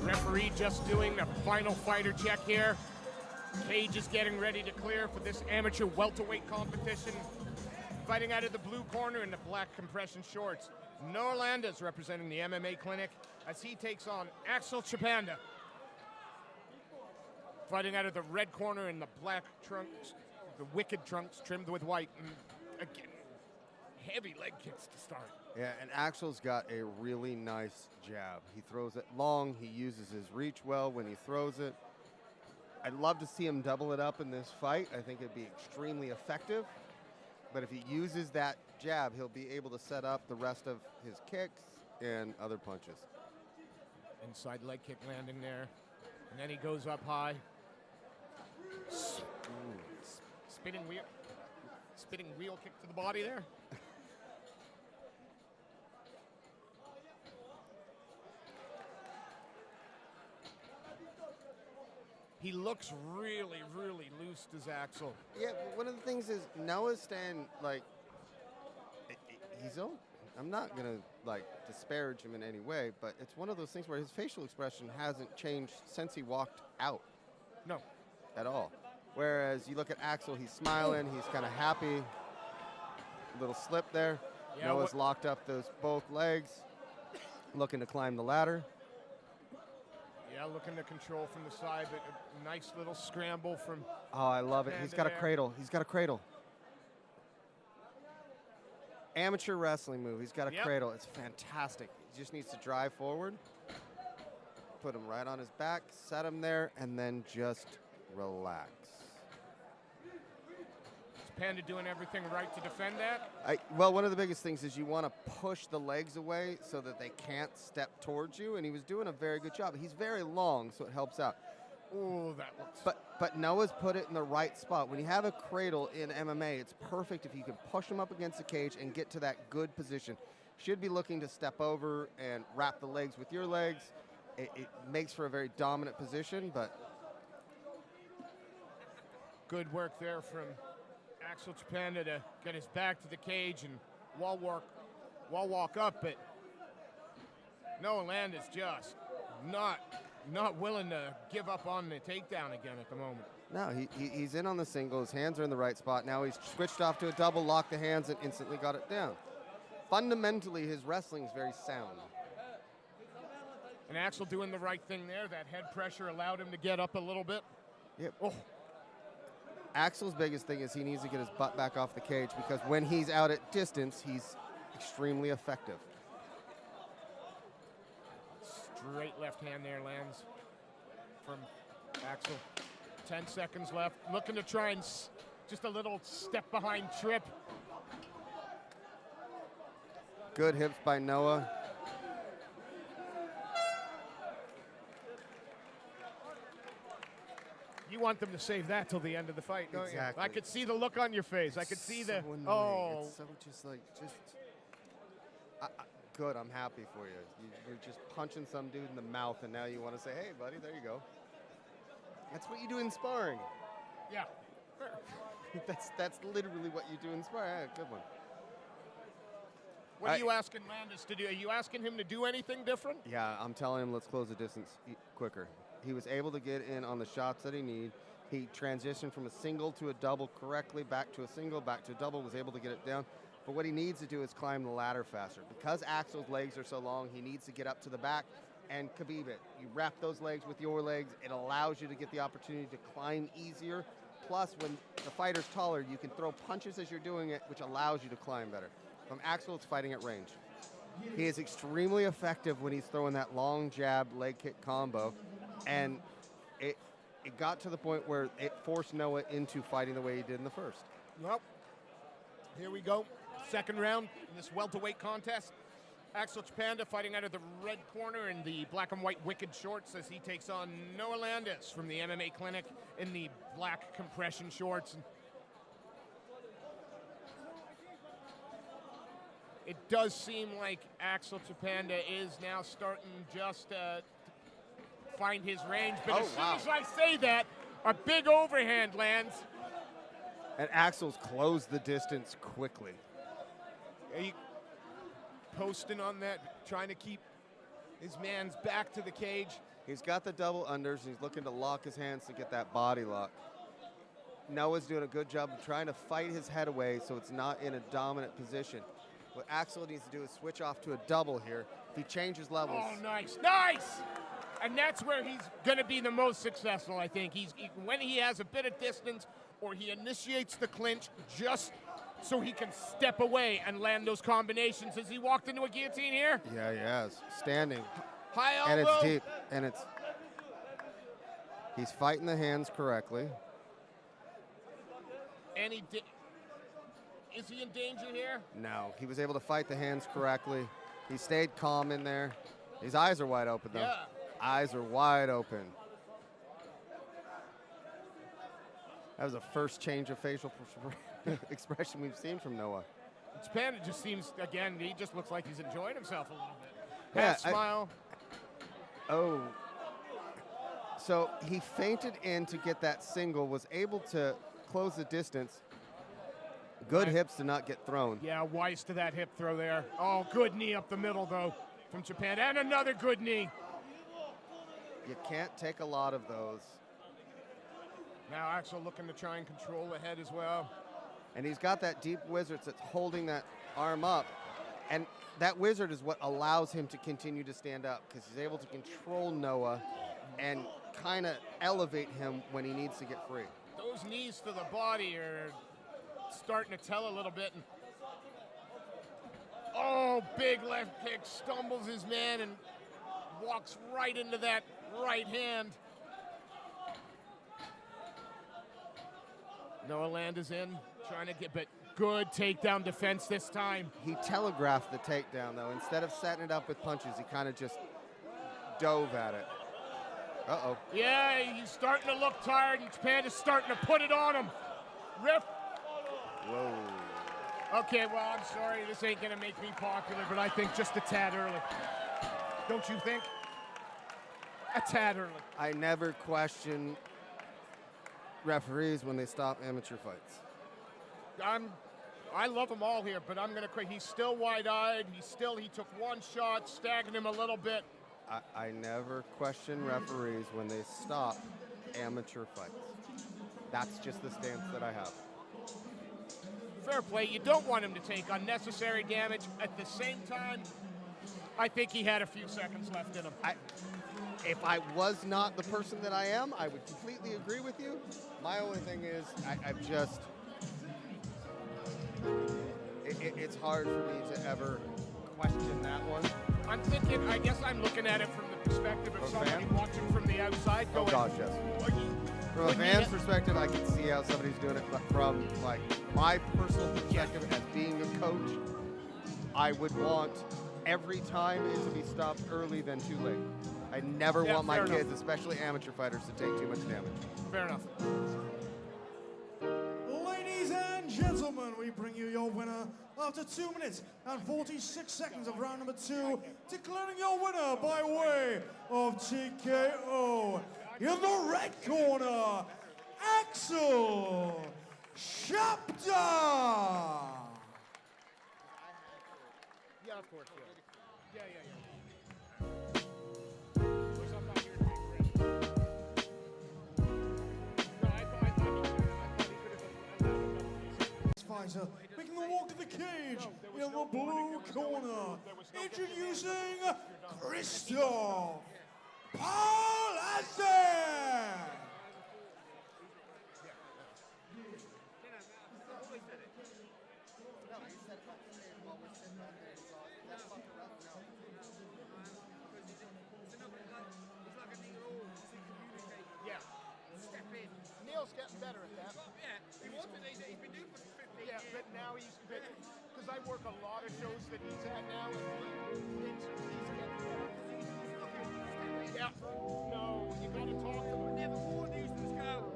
Referee just doing the final fighter check here. Cage is getting ready to clear for this amateur welterweight competition. Fighting out of the blue corner in the black compression shorts, Noah Landis representing the MMA clinic as he takes on Axel Japande. Fighting out of the red corner in the black trunks, the wicked trunks trimmed with white. And again, heavy leg kicks to start. Yeah, and Axel's got a really nice jab. He throws it long. He uses his reach well when he throws it. I'd love to see him double it up in this fight. I think it'd be extremely effective. But if he uses that jab, he'll be able to set up the rest of his kicks and other punches. Inside leg kick landing there. And then he goes up high. Spinning wheel kick to the body there. He looks really, really loose, does Axel. Yeah, one of the things is Noah's staying, like, he's old. I'm not going to, like, disparage him in any way, but it's one of those things where his facial expression hasn't changed since he walked out. No. At all. Whereas you look at Axel, he's smiling, he's kind of happy. A little slip there. Yeah, Noah's locked up those both legs, looking to climb the ladder. Yeah, looking to control from the side, but a nice little scramble from... Oh, I love it. He's got a cradle. He's got a cradle. Amateur wrestling move. He's got a cradle. It's fantastic. He just needs to drive forward, put him right on his back, set him there, and then just relax. Is Panda doing everything right to defend that? Well, one of the biggest things is you want to push the legs away so that they can't step towards you, and he was doing a very good job. He's very long, so it helps out. Ooh, that looks... But Noah's put it in the right spot. When you have a cradle in MMA, it's perfect if you can push him up against the cage and get to that good position. Should be looking to step over and wrap the legs with your legs. It makes for a very dominant position, but... Good work there from Axel Japande to get his back to the cage and wall walk up, but Noah Landis just not willing to give up on the takedown again at the moment. No, he's in on the single. His hands are in the right spot. Now he's switched off to a double, locked the hands, and instantly got it down. Fundamentally, his wrestling is very sound. And Axel doing the right thing there. That head pressure allowed him to get up a little bit. Yep. Oh. Axel's biggest thing is he needs to get his butt back off the cage because when he's out at distance, he's extremely effective. Straight left hand there lands from Axel. 10 seconds left. Looking to try and just a little step behind trip. Good hips by Noah. You want them to save that till the end of the fight, don't Exactly. you? I could see the look on your face. I could see the... Annoying. Oh. It's so just like, good. I'm happy for you. You're just punching some dude in the mouth, and now you want to say, hey, buddy, there you go. That's what you do in sparring. Yeah. That's literally what you do in sparring. Yeah, good one. What are you asking Landis to do? Are you asking him to do anything different? Yeah, I'm telling him let's close the distance quicker. He was able to get in on the shots that he needed. He transitioned from a single to a double correctly, back to a single, back to a double, was able to get it down. But what he needs to do is climb the ladder faster. Because Axel's legs are so long, he needs to get up to the back and Khabib it. You wrap those legs with your legs, it allows you to get the opportunity to climb easier. Plus, when the fighter's taller, you can throw punches as you're doing it, which allows you to climb better. From Axel, it's fighting at range. He is extremely effective when he's throwing that long jab, leg kick combo. And it got to the point where it forced Noah into fighting the way he did in the first. Well, here we go. Second round in this welterweight contest. Axel Japande fighting out of the red corner in the black and white wicked shorts as he takes on Noah Landis from the MMA clinic in the black compression shorts. It does seem like Axel Japande is now starting just to find his range, but as soon as I say that, a big overhand lands. And Axel's closed the distance quickly. Are you posting on that, trying to keep his man's back to the cage? He's got the double unders, and he's looking to lock his hands to get that body lock. Noah's doing a good job of trying to fight his head away so it's not in a dominant position. What Axel needs to do is switch off to a double here. If he changes levels. Oh, nice, nice! And that's where he's going to be the most successful, I think. When he has a bit of distance or he initiates the clinch just so he can step away and land those combinations. Has he walked into a guillotine here? Yeah, he has. Standing. High elbow. And it's deep. And he's fighting the hands correctly. And is he in danger here? No. He was able to fight the hands correctly. He stayed calm in there. His eyes are wide open, though. Yeah. Eyes are wide open. That was the first change of facial expression we've seen from Noah. Japan just seems, again, he just looks like he's enjoying himself a little bit. Yeah, Half smile. So he feinted in to get that single, was able to close the distance. Good hips to not get thrown. Yeah, wise to that hip throw there. Oh, good knee up the middle, though, from Japan. And another good knee. You can't take a lot of those. Now Axel looking to try and control the head as well. And he's got that deep wizard that's holding that arm up. And that wizard is what allows him to continue to stand up because he's able to control Noah and kind of elevate him when he needs to get free. Those knees to the body are starting to tell a little bit. Oh, big left kick, stumbles his man and walks right into that right hand. Noah Landis in, trying to get, but good takedown defense this time. He telegraphed the takedown, though. Instead of setting it up with punches, he kind of just dove at it. Uh-oh. Yeah, he's starting to look tired, and Japan is starting to put it on him. Ref. Whoa. Okay, well, I'm sorry. This ain't going to make me popular, but I think just a tad early. Don't you think? A tad early. I never question referees when they stop amateur fights. I love them all here, but I'm going to quit. He's still wide-eyed. He took one shot, staggered him a little bit. I never question referees when they stop amateur fights. That's just the stance that I have. Fair play. You don't want him to take unnecessary damage. At the same time, I think he had a few seconds left in him. If I was not the person that I am, I would completely agree with you. My only thing is, it's hard for me to ever question that one. I'm thinking, I guess I'm looking at it from the perspective of somebody fan? watching from the outside. Oh gosh, yes. From a fan's perspective, I can see how somebody's doing it, but from like my personal perspective as being a coach, I would want every time it to be stopped early than too late. I never want my kids, especially amateur fighters, to take too much damage. Fair enough. Ladies and gentlemen, we bring you your winner after 2 minutes and 46 seconds of round number 2, declaring your winner by way of TKO. In the red corner, Axel Japande. Yeah, of course. Yeah. Of course, I'm not here to make friends. No, I thought he could have allowed another piece. Fighter making the walk to the cage in the blue corner. Introducing Christoph Polishak. Yeah. Step in. Neil's getting better at that. Yeah, he wanted. He's been doing it for 15 Yeah, years. but now he's because I work a lot of shows that he's at now, and he's getting better. Yeah. No, you got to talk to him. Never more news to go.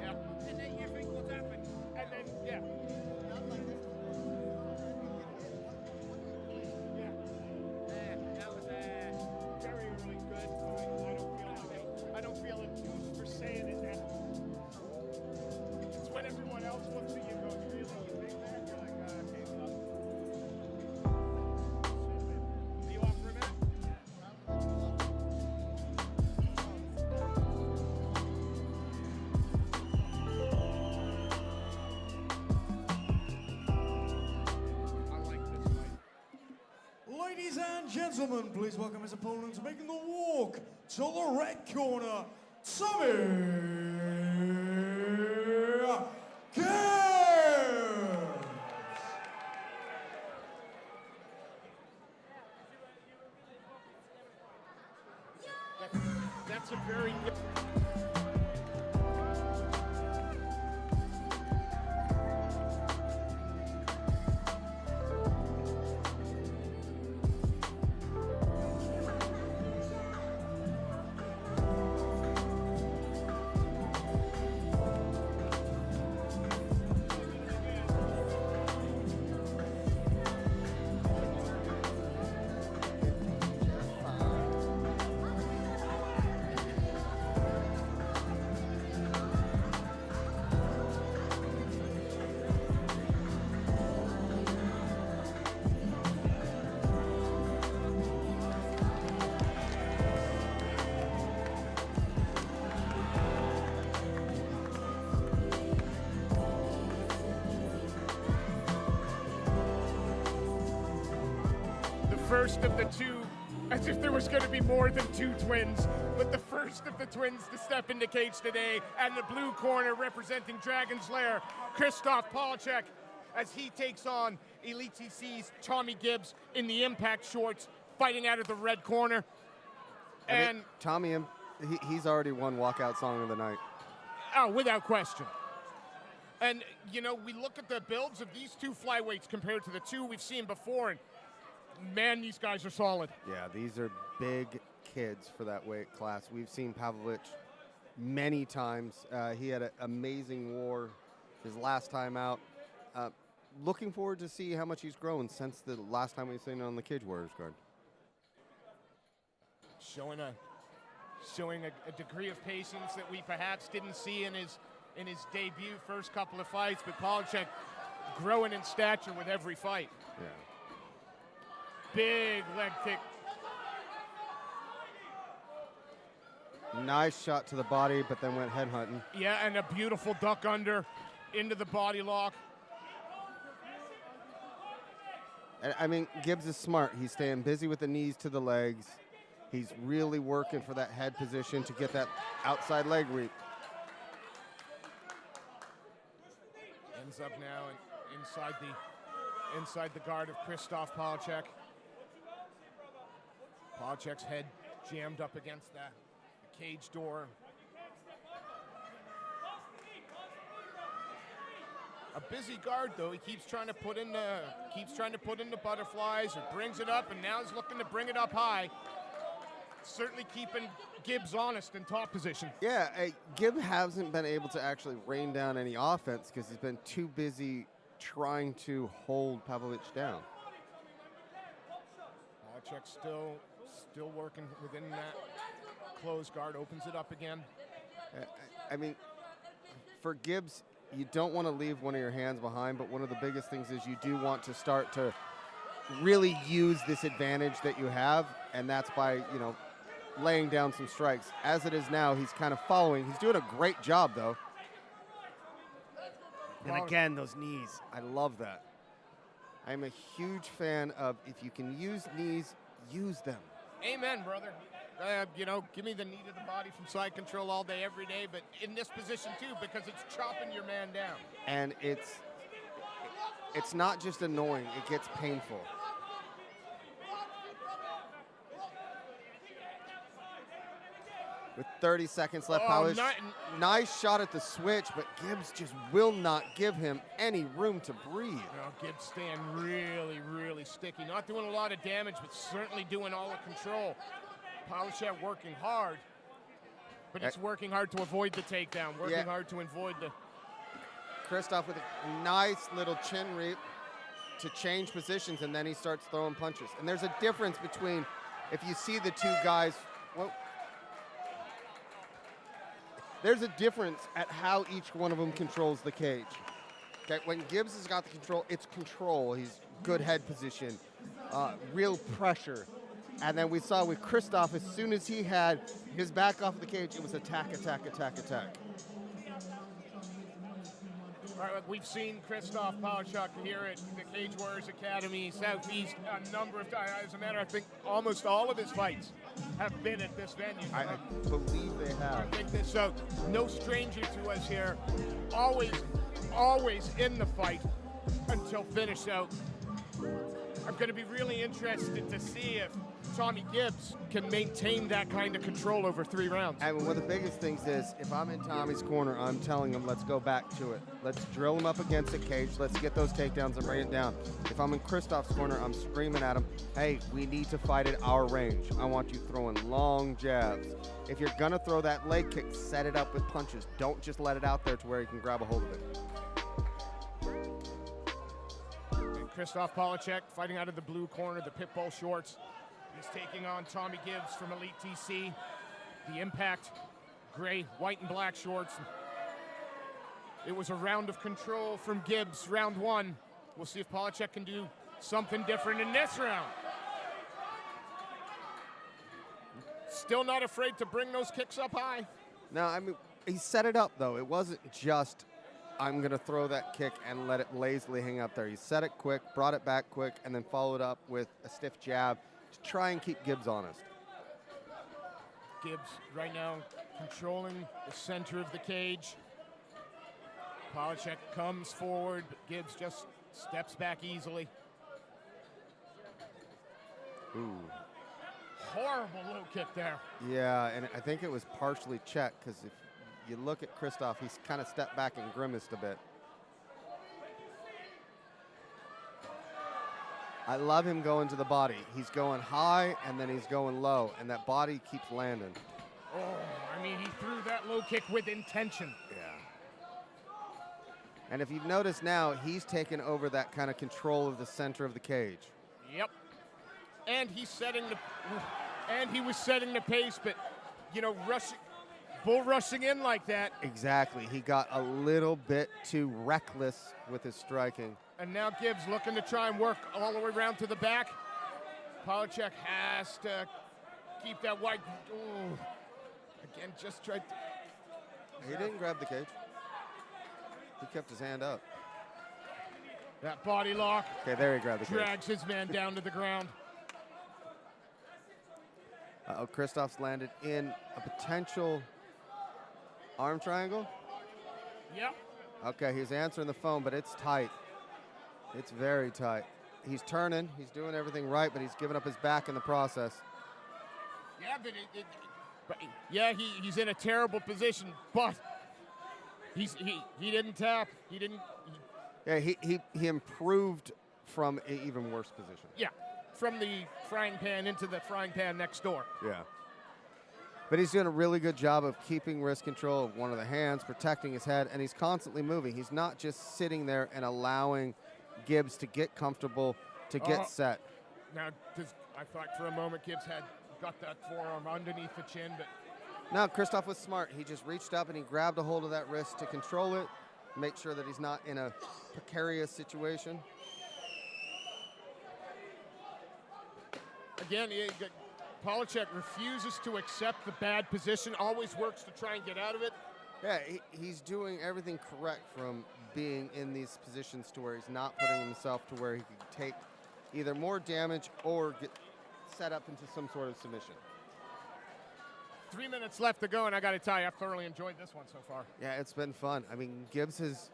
Yeah. And then you think what's happened. And then yeah. That was Very really good. I don't feel enthused for saying it now. It's when everyone else looks at you and goes, really? You think that? You're like, okay, well. Are you off for a minute? I like this fight. Ladies and gentlemen, please welcome his opponent making the walk to the red corner, Sudhir. That's a very good. First of the two, as if there was going to be more than two twins, but the first of the twins to step in the cage today, and the blue corner representing Dragon's Lair, Christoph Paulcheck, as he takes on Elite CC's Tommy Gibbs in the Impact shorts, fighting out of the red corner. And Tommy, he's already won Walkout Song of the Night. oh, without question. And, you know, we look at the builds of these two flyweights compared to the two we've seen before, and man, these guys are solid. Yeah, these are big kids for that weight class. We've seen Pavlovich many times. He had an amazing war his last time out. Looking forward to see how much he's grown since the last time we've seen him on the Cage Warriors card. Showing a degree of patience that we perhaps didn't see in his debut first couple of fights, but Paulcheck growing in stature with every fight. Yeah. Big leg kick. Nice shot to the body, but then went head hunting. Yeah, and a beautiful duck under into the body lock. I mean, Gibbs is smart. He's staying busy with the knees to the legs. He's really working for that head position to get that outside leg reap. Ends up now inside the guard of Christoph Paulcheck. Paulcheck's head jammed up against the cage door. A busy guard though. He keeps trying to put in the butterflies, or brings it up, and now he's looking to bring it up high. certainly keeping Gibbs honest in top position. Yeah, Gibb hasn't been able to actually rain down any offense because he's been too busy trying to hold Pavlovich down. Polishak still working within that closed guard, opens it up again. I mean, for Gibbs, you don't want to leave one of your hands behind, but one of the biggest things is you do want to start to really use this advantage that you have, and that's by, laying down some strikes. As it is now, he's kind of following. He's doing a great job, though. And again, those knees. I love that. I'm a huge fan of if you can use knees, use them. Amen, brother. Give me the knee to the body from side control all day, every day, but in this position too, because it's chopping your man down. And it's not just annoying, it gets painful. With 30 seconds left, nice shot at the switch, but Gibbs just will not give him any room to breathe. Gibbs staying really, really sticky. Not doing a lot of damage, but certainly doing all the control. Paulcheck working hard, but it's working hard to avoid the takedown, working hard to avoid the... Kristoff with a nice little chin reap to change positions, and then he starts throwing punches. And there's a difference between, if you see the two guys, there's a difference at how each one of them controls the cage. Okay, when Gibbs has got the control, it's control. He's good head position, real pressure. And then we saw with Kristoff, as soon as he had his back off the cage, it was attack, attack, attack, attack. All right, we've seen Kristoff Paulcheck here at the Cage Warriors Academy Southeast a number of times. As a matter of fact, almost all of his fights have been at this venue. I believe they have. I think this, so no stranger to us here. Always in the fight until finish. So I'm going to be really interested to see if Tommy Gibbs can maintain that kind of control over 3 rounds. And one of the biggest things is, if I'm in Tommy's corner, I'm telling him, let's go back to it. Let's drill him up against the cage. Let's get those takedowns and bring it down. If I'm in Kristoff's corner, I'm screaming at him, hey, we need to fight at our range. I want you throwing long jabs. If you're going to throw that leg kick, set it up with punches. Don't just let it out there to where he can grab a hold of it. And Kristoff Paulcheck fighting out of the blue corner, the Pitbull shorts. He's taking on Tommy Gibbs from Elite TC. The Impact, gray, white, and black shorts. It was a round of control from Gibbs, round 1. We'll see if Paulcheck can do something different in this round. Still not afraid to bring those kicks up high. No, I mean, he set it up, though. It wasn't just, I'm going to throw that kick and let it lazily hang up there. He set it quick, brought it back quick, and then followed up with a stiff jab to try and keep Gibbs honest. Gibbs right now controlling the center of the cage. Paulcheck comes forward, but Gibbs just steps back easily. Ooh. Horrible low kick there. Yeah, and I think it was partially checked, because if you look at Kristoff, he's kind of stepped back and grimaced a bit. I love him going to the body. He's going high, and then he's going low, and that body keeps landing. Oh, I mean, he threw that low kick with intention. Yeah. And if you've noticed now, he's taken over that kind of control of the center of the cage. Yep. And he was setting the pace, but, bull rushing in like that. Exactly. He got a little bit too reckless with his striking. And now Gibbs looking to try and work all the way around to the back. Paulcheck has to keep that wide. Ooh. Again, just tried to. He didn't grab the cage. He kept his hand up. That body lock. Okay, there he grabbed the cage. Drags his man down to the ground. Kristoff's landed in a potential arm triangle. Yep. Okay, he's answering the phone, but it's tight. It's very tight. He's turning. He's doing everything right, but he's giving up his back in the process. Yeah, but he's in a terrible position, but he didn't tap. He didn't. Yeah, he improved from an even worse position. Yeah, from the frying pan into the frying pan next door. Yeah. But he's doing a really good job of keeping wrist control of one of the hands, protecting his head, and he's constantly moving. He's not just sitting there and allowing Gibbs to get comfortable, to get set. Now, I thought for a moment Gibbs had got that forearm underneath the chin, but No, Christoph was smart. He just reached up and he grabbed a hold of that wrist to control it, make sure that he's not in a precarious situation. again, Paulcheck refuses to accept the bad position, always works to try and get out of it. Yeah, he's doing everything correct from being in these positions to where he's not putting himself to where he can take either more damage or get set up into some sort of submission. 3 minutes left to go, and I got to tell you, I've thoroughly enjoyed this one so far. Yeah, it's been fun. I mean, Gibbs has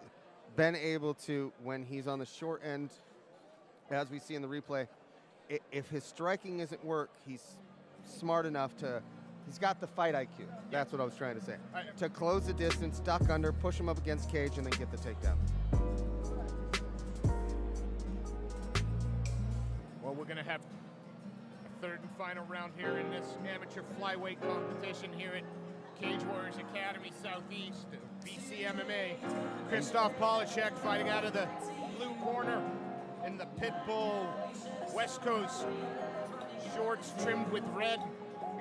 been able to, when he's on the short end, as we see in the replay, if his striking isn't work, he's smart enough to, he's got the fight IQ. That's what I was trying to say. To close the distance, duck under, push him up against cage, and then get the takedown. Well, we're going to have a third and final round here in this amateur flyweight competition here at Cage Warriors Academy Southeast, BC MMA. Christoph Polishak fighting out of the blue corner in the Pitbull West Coast shorts trimmed with red.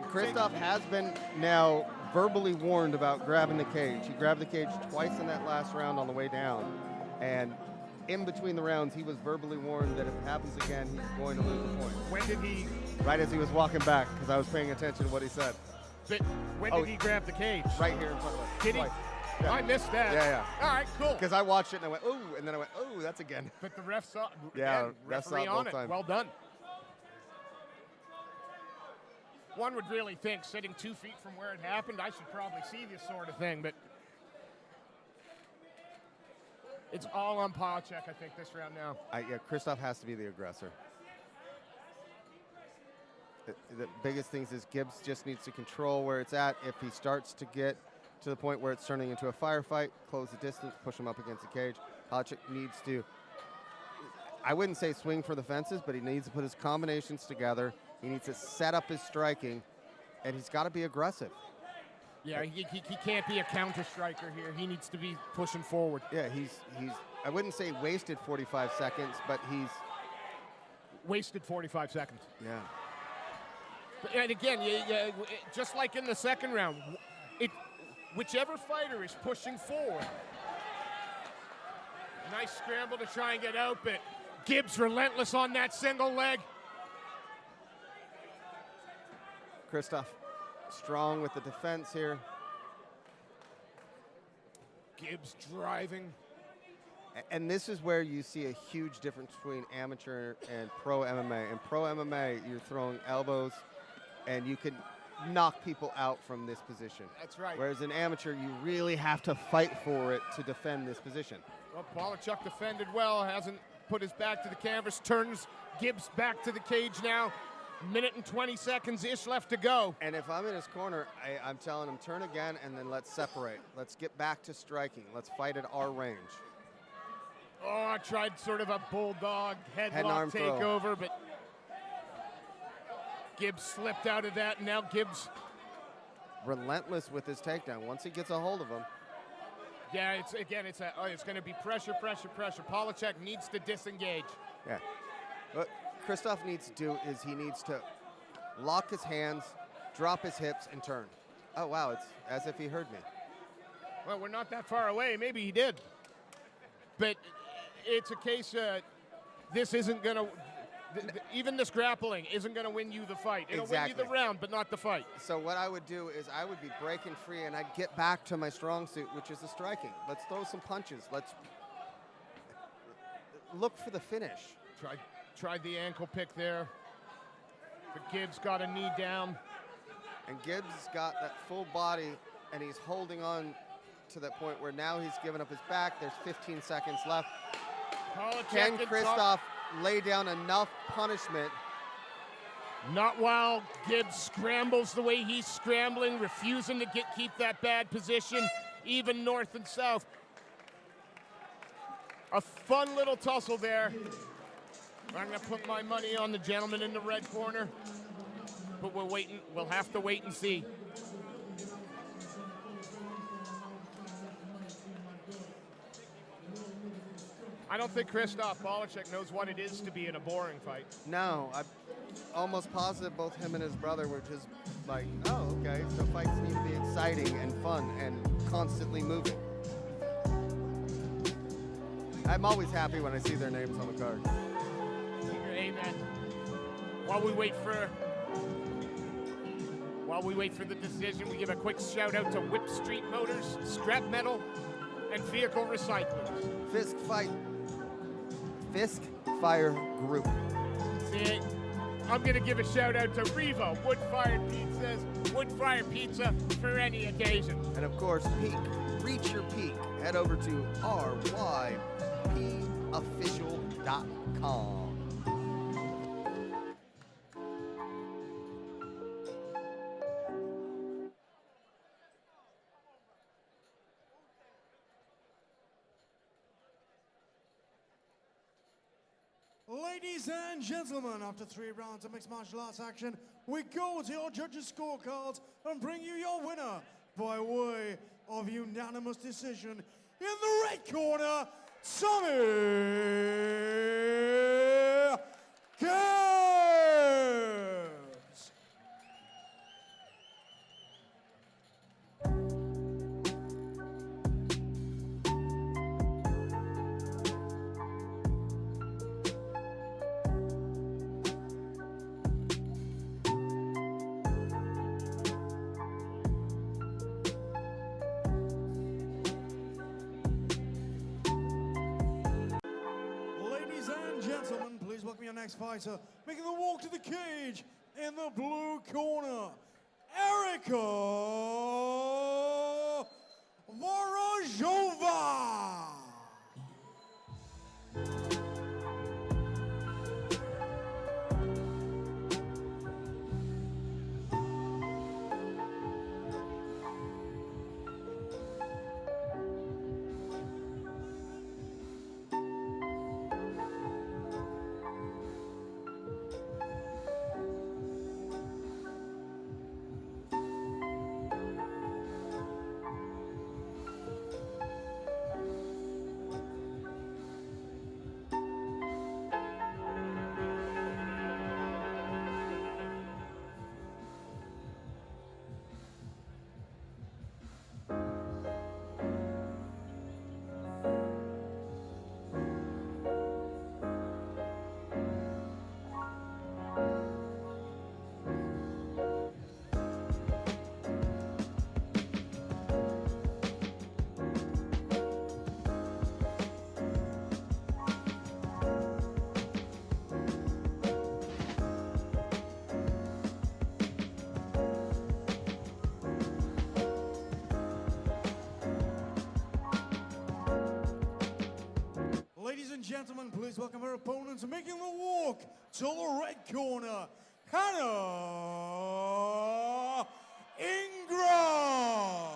Christoph has been now verbally warned about grabbing the cage. He grabbed the cage twice in that last round on the way down. And in between the rounds, he was verbally warned that if it happens again, he's going to lose the point. When did he? Right as he was walking back, because I was paying attention to what he said. But when did he grab the cage? Right here in front of us. Did he? Twice. Yeah. I missed that. Yeah. All right, cool. Because I watched it and I went, ooh, and then I went, ooh, that's again. But the ref saw. Yeah, again, ref saw referee it on both it. times. Well done. One would really think, sitting 2 feet from where it happened, I should probably see this sort of thing, but it's all on Paulcheck, I think, this round now. Yeah, Christoph has to be the aggressor. The biggest thing is Gibbs just needs to control where it's at. If he starts to get to the point where it's turning into a firefight, close the distance, push him up against the cage. Paulcheck needs to, I wouldn't say swing for the fences, but he needs to put his combinations together. He needs to set up his striking, and he's got to be aggressive. Yeah, he can't be a counter striker here. He needs to be pushing forward. Yeah, he's I wouldn't say wasted 45 seconds, but he's wasted 45 seconds. Yeah. And again, just like in the second round, whichever fighter is pushing forward. Nice scramble to try and get out, but Gibbs relentless on that single leg. Christoph strong with the defense here. Gibbs driving. And this is where you see a huge difference between amateur and pro MMA. In pro MMA, you're throwing elbows, and you can knock people out from this position. That's right. Whereas in amateur, you really have to fight for it to defend this position. Well, Paulcheck defended well, hasn't put his back to the canvas, turns Gibbs back to the cage now. Minute and 20 seconds-ish left to go. And if I'm in his corner, I'm telling him, turn again, and then let's separate. Let's get back to striking. Let's fight at our range. Oh, I tried sort of a bulldog Head and arm headlock throw. takeover, but Gibbs slipped out of that, and now Gibbs. Relentless with his takedown. Once he gets a hold of him. Yeah, it's going to be pressure. Paulcheck needs to disengage. Yeah. What Christoph needs to do is he needs to lock his hands, drop his hips, and turn. Oh, wow, it's as if he heard me. Well, we're not that far away. Maybe he did. But it's a case this isn't going to, even this grappling isn't going to win you the fight. It'll win you the round, but not the fight. So what I would do is I would be breaking free, and I'd get back to my strong suit, which is the striking. Let's throw some punches. Let's look for the finish. Tried the ankle pick there. But Gibbs got a knee down. And Gibbs got that full body, and he's holding on to that point where now he's given up his back. There's 15 seconds left. Can Christoph lay down enough punishment? Not while Gibbs scrambles the way he's scrambling, refusing to keep that bad position, even north and south. A fun little tussle there. I'm going to put my money on the gentleman in the red corner. but we're waiting. We'll have to wait and see. I don't think Christoph Paulcheck knows what it is to be in a boring fight. No, I'm almost positive both him and his brother were just like, oh, okay, so fights need to be exciting and fun and constantly moving. I'm always happy when I see their names on the card. Amen. While we wait for the decision, we give a quick shout out to Whip Street Motors, Scrap Metal, and Vehicle Recyclers. Fisk Fire Group. See, I'm gonna give a shout out to Riva, Wood-Fired Pizzas, Wood-Fired Pizza for any occasion. And of course, Peak, reach your peak. Head over to rypofficial.com. Ladies and gentlemen, after 3 rounds of mixed martial arts action, we go to your judges' scorecards and bring you your winner by way of unanimous decision. In the red corner, Sudhir Gibbs. Ladies and gentlemen, please welcome your next fighter, making the walk to the cage in the blue corner, Erica Vorozhova. Ladies and gentlemen, please welcome our opponents making the walk to the red corner, Hannah Ingram.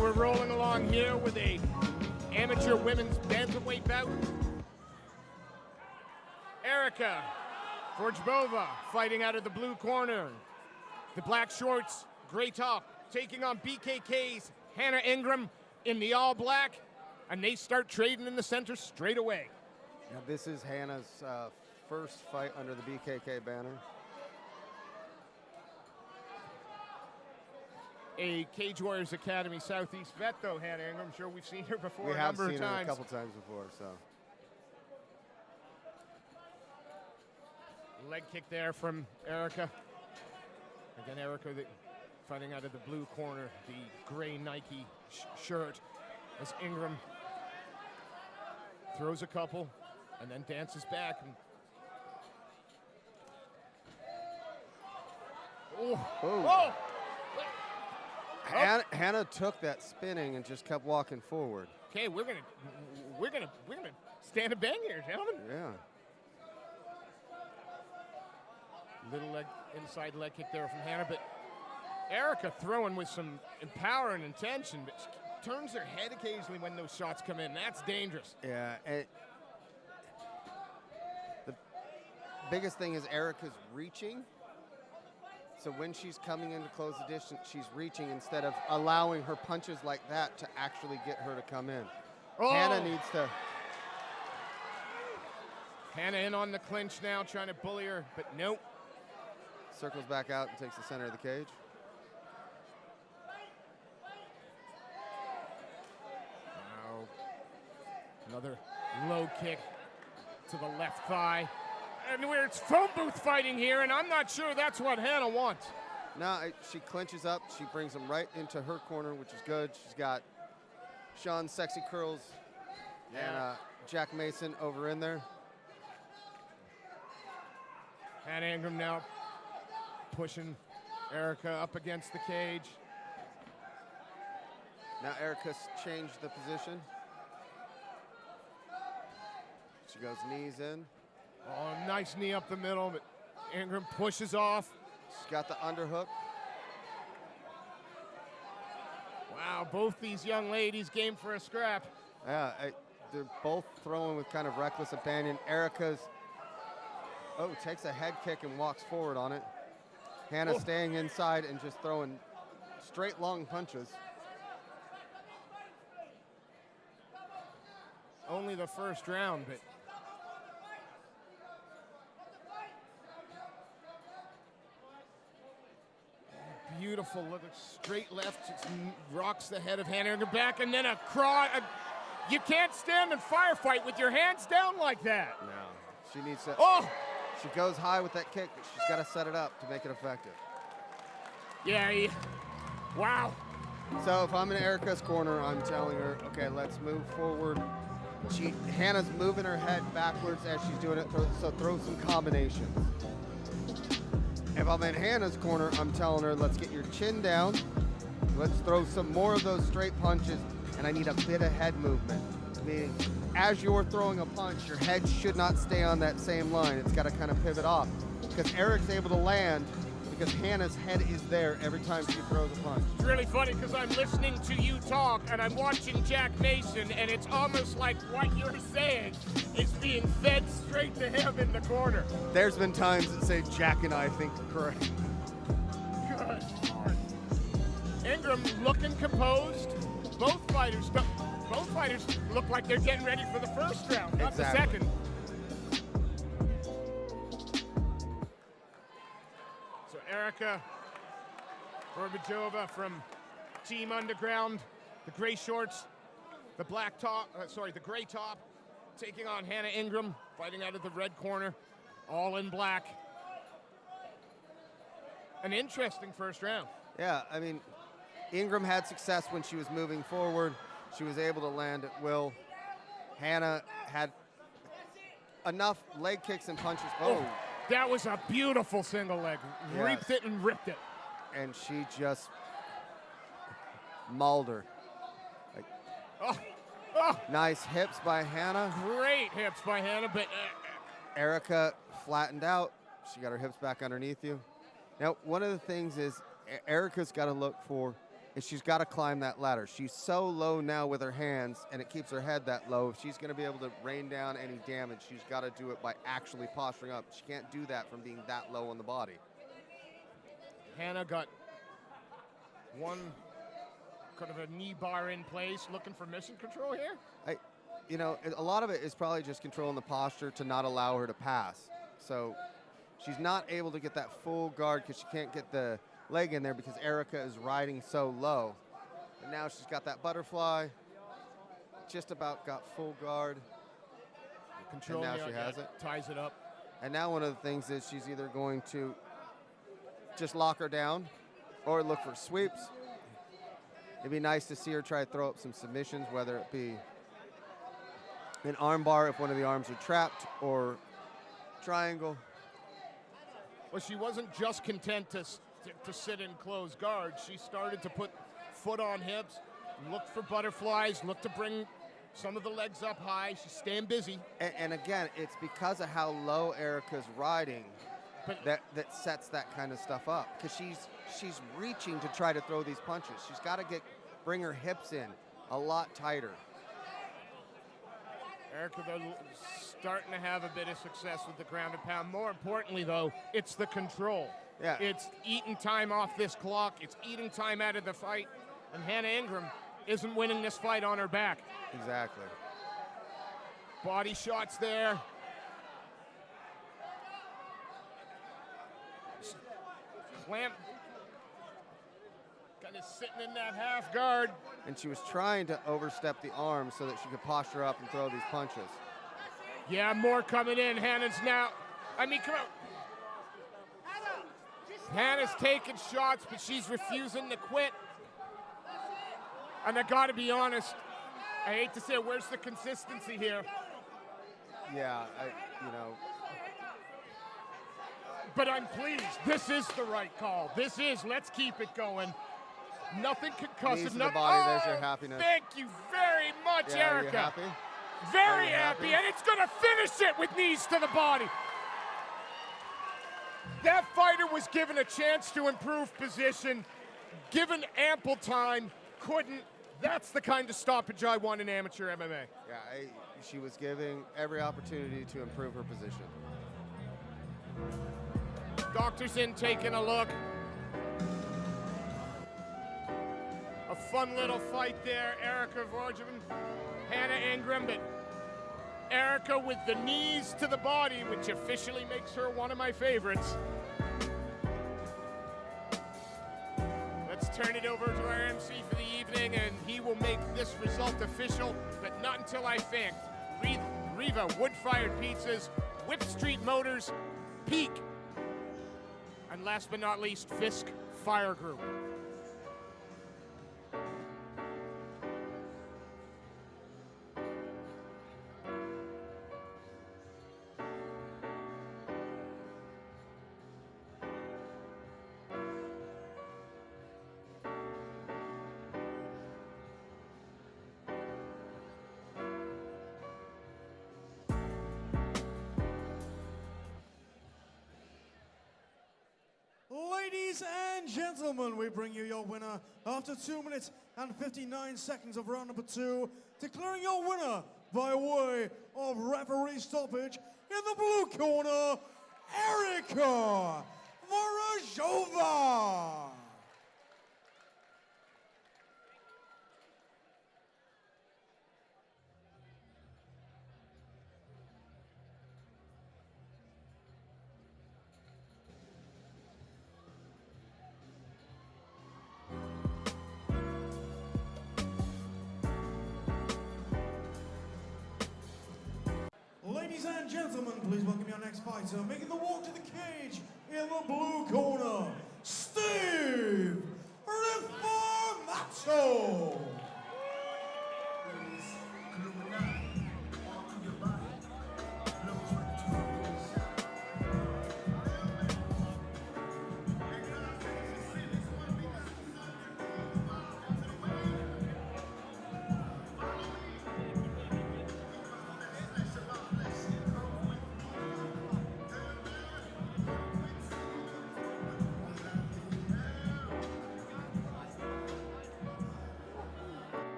Well, we're rolling along here with a amateur women's bantamweight bout. Erica Forgebova fighting out of the blue corner. The black shorts, gray top, taking on BKK's Hannah Ingram in the all black, and they start trading in the center straight away. Now, this is Hannah's first fight under the BKK banner. A Cage Warriors Academy Southeast vet, though, Hannah Ingram. I'm sure we've seen her before We a have number seen of her times. a couple times before, so. Leg kick there from Erica. Again, Erica fighting out of the blue corner, the gray Nike shirt, as Ingram throws a couple and then dances back. And oh! Hannah took that spinning and just kept walking forward. Okay, we're gonna stand and bang here, gentlemen. Yeah. Little inside leg kick there from Hannah, but Erica throwing with some power and intention, but she turns her head occasionally when those shots come in. That's dangerous. Yeah. The biggest thing is Erica's reaching. So when she's coming in to close the distance, she's reaching instead of allowing her punches like that to actually get her to come in. Oh. Hannah needs to. Hannah in on the clinch now, trying to bully her, but nope. Circles back out and takes the center of the cage. Now, another low kick to the left thigh. And it's phone booth fighting here, and I'm not sure that's what Hannah wants. No, she clinches up. She brings him right into her corner, which is good. She's got Sean Sexy Curls and Jack Mason over in there. Hannah Ingram now pushing Erica up against the cage. Now Erica's changed the position. She goes knees in. Oh, nice knee up the middle, but Ingram pushes off. She's got the underhook. Wow, both these young ladies game for a scrap. Yeah, they're both throwing with kind of reckless abandon. Erica's, takes a head kick and walks forward on it. Hannah staying inside and just throwing straight long punches. Only the first round, but beautiful look, straight left, just rocks the head of Hannah Ingram back, and then a cross. You can't stand and firefight with your hands down like that. No, she needs to. Oh! She goes high with that kick, but she's got to set it up to make it effective. Yeah, wow. So if I'm in Erica's corner, I'm telling her, okay, let's move forward. Hannah's moving her head backwards as she's doing it, so throw some combinations. If I'm in Hannah's corner, I'm telling her, let's get your chin down. Let's throw some more of those straight punches, and I need a bit of head movement. Meaning, as you're throwing a punch, your head should not stay on that same line. It's got to kind of pivot off. Because Eric's able to land because Hannah's head is there every time she throws a punch. It's really funny because I'm listening to you talk and I'm watching Jack Mason, and it's almost like what you're saying is being fed straight to him in the corner. There's been times that say Jack and I think correct. Good Lord. Ingram looking composed. Both fighters look like they're getting ready for the first round, not the second. So Erica Forgebova from Team Underground, the gray shorts, the black top, the gray top, taking on Hannah Ingram, fighting out of the red corner, all in black. An interesting first round. Yeah, I mean, Ingram had success when she was moving forward. She was able to land at will. Hannah had enough leg kicks and punches. Oh, that was a beautiful single leg. Yes. Reaped it and ripped it. And she just mauled her. Nice hips by Hannah. Great hips by Hannah, but Erica flattened out. She got her hips back underneath you. Now, one of the things is Erica's got to look for is she's got to climb that ladder. She's so low now with her hands, and it keeps her head that low. If she's going to be able to rain down any damage, she's got to do it by actually posturing up. She can't do that from being that low on the body. Hannah got one kind of a knee bar in place, looking for mission control here. You know, a lot of it is probably just controlling the posture to not allow her to pass. So she's not able to get that full guard because she can't get the leg in there because Erica is riding so low. And now she's got that butterfly, just about got full guard. Control, and now she has it. Ties it up. And now one of the things is she's either going to just lock her down or look for sweeps. It'd be nice to see her try to throw up some submissions, whether it be an arm bar if one of the arms are trapped, or triangle. Well, she wasn't just content to sit in closed guard. She started to put foot on hips, look for butterflies, look to bring some of the legs up high. She's staying busy. And again, it's because of how low Erica's riding that sets that kind of stuff up. Because she's reaching to try to throw these punches. She's got to bring her hips in a lot tighter. Erica, though, starting to have a bit of success with the ground and pound. More importantly, though, it's the control. Yeah. It's eating time off this clock. It's eating time out of the fight. And Hannah Ingram isn't winning this fight on her back. Exactly. Body shots there. Clamp. Kind of sitting in that half guard. And she was trying to overstep the arm so that she could posture up and throw these punches. Yeah, more coming in. Hannah's now, come on. Hannah's taking shots, but she's refusing to quit. And I gotta be honest, I hate to say it, where's the consistency here? Yeah, But I'm pleased. This is the right call. Let's keep it going. Nothing concussive. Knees to the body, there's your happiness. Thank you very much, Yeah, Erica. are you happy? Very Are you happy, happy? and it's gonna finish it with knees to the body. That fighter was given a chance to improve position, given ample time, couldn't. That's the kind of stoppage I want in amateur MMA. Yeah, she was giving every opportunity to improve her position. Doctor's in taking a look. A fun little fight there. Erica Vorjavan, Hannah Ingram, but Erica with the knees to the body, which officially makes her one of my favorites. Let's turn it over to our MC for the evening, and he will make this result official, but not until I thank Riva Wood-Fired Pizzas, Whip Street Motors, Peak, and last but not least, Fisk Fire Group. Ladies and gentlemen, we bring you your winner after 2 minutes and 59 seconds of round number 2, declaring your winner by way of referee stoppage in the blue corner, Erica Vorozhova. Ladies and gentlemen, please welcome your next fighter, making the walk to the cage in the blue corner, Steve Riformato.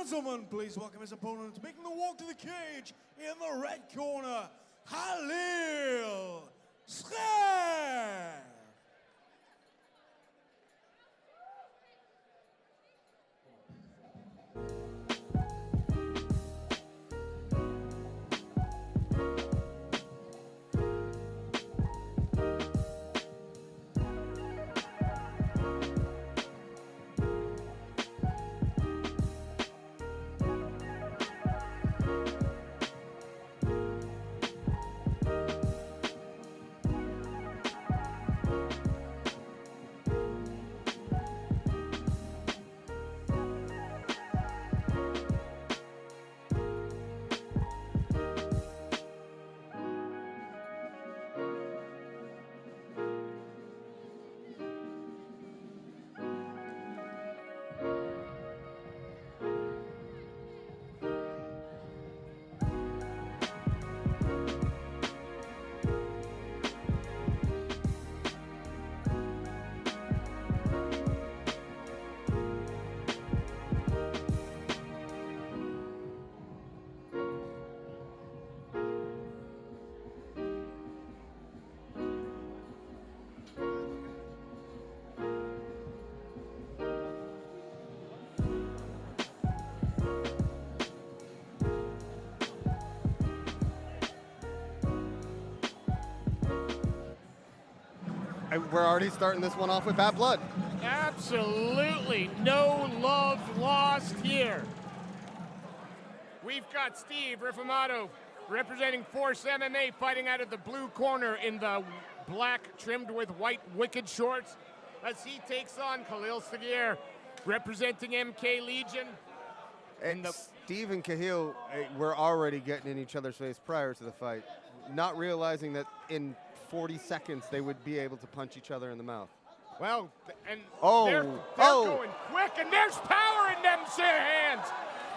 gentlemen, please welcome his opponent, making the walk to the cage in the red corner, Adil. We're already starting this one off with bad blood. Absolutely no love lost here. We've got Steve Rifamato representing Force MMA fighting out of the blue corner in the black trimmed with white wicked shorts as he takes on Khalil Sudhir representing MK Legion. And Steve and Cahill were already getting in each other's face prior to the fight, not realizing that in 40 seconds they would be able to punch each other in the mouth. Well, and they're going quick, and there's power in them hands.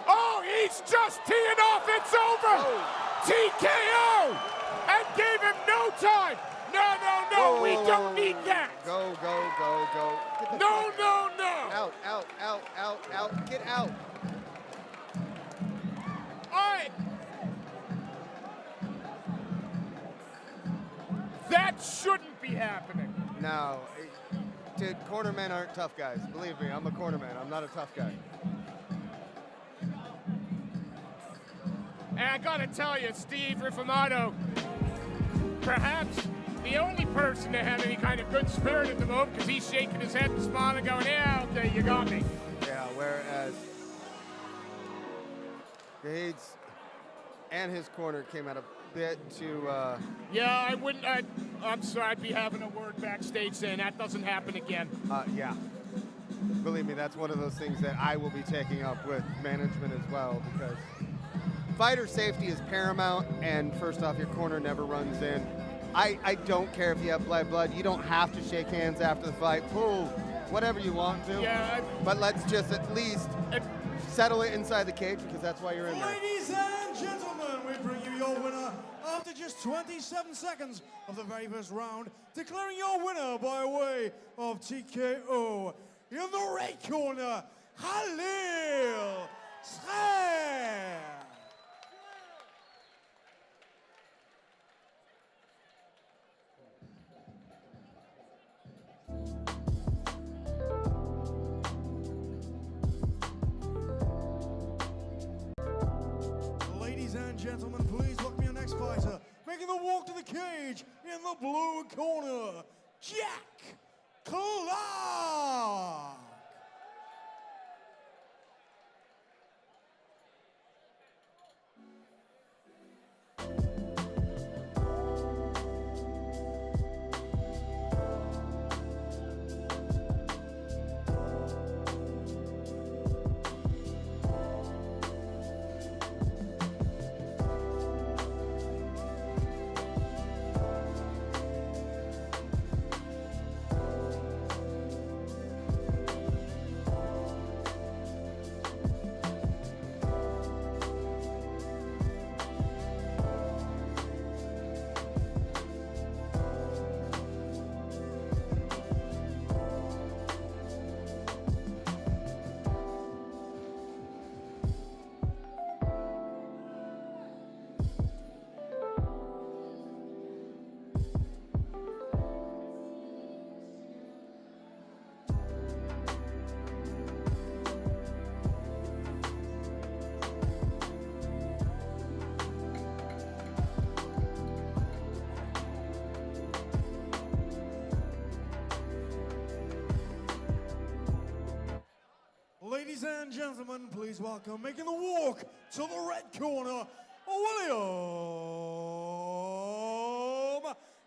Oh, he's just teeing off. It's over. TKO, and gave him no time. No, we don't need that. Go. Get the No. Out. Get out. That shouldn't be happening. No, dude, cornermen aren't tough guys. Believe me, I'm a cornerman. I'm not a tough guy. And I gotta tell you, Steve Rifamato, perhaps the only person to have any kind of good spirit at the moment, because he's shaking his head and smiling, going, yeah, okay, you got me. Yeah, whereas Gades and his corner came out a bit too... Yeah, I wouldn't... I'm sorry, I'd be having a word backstage saying that doesn't happen again. Yeah. Believe me, that's one of those things that I will be taking up with management as well, because fighter safety is paramount, and first off, your corner never runs in. I don't care if you have blood. You don't have to shake hands after the fight. Pull whatever you want to. Yeah. But let's just at least settle it inside the cage, because that's why you're in there. Ladies and gentlemen, we bring you your winner after just 27 seconds of the very first round, declaring your winner by way of TKO in the red corner, Khalil Sheik. Ladies and gentlemen, please welcome your next fighter, making the walk to the cage in the blue corner, Jack Clark. and gentlemen, please welcome, making the walk to the red corner, William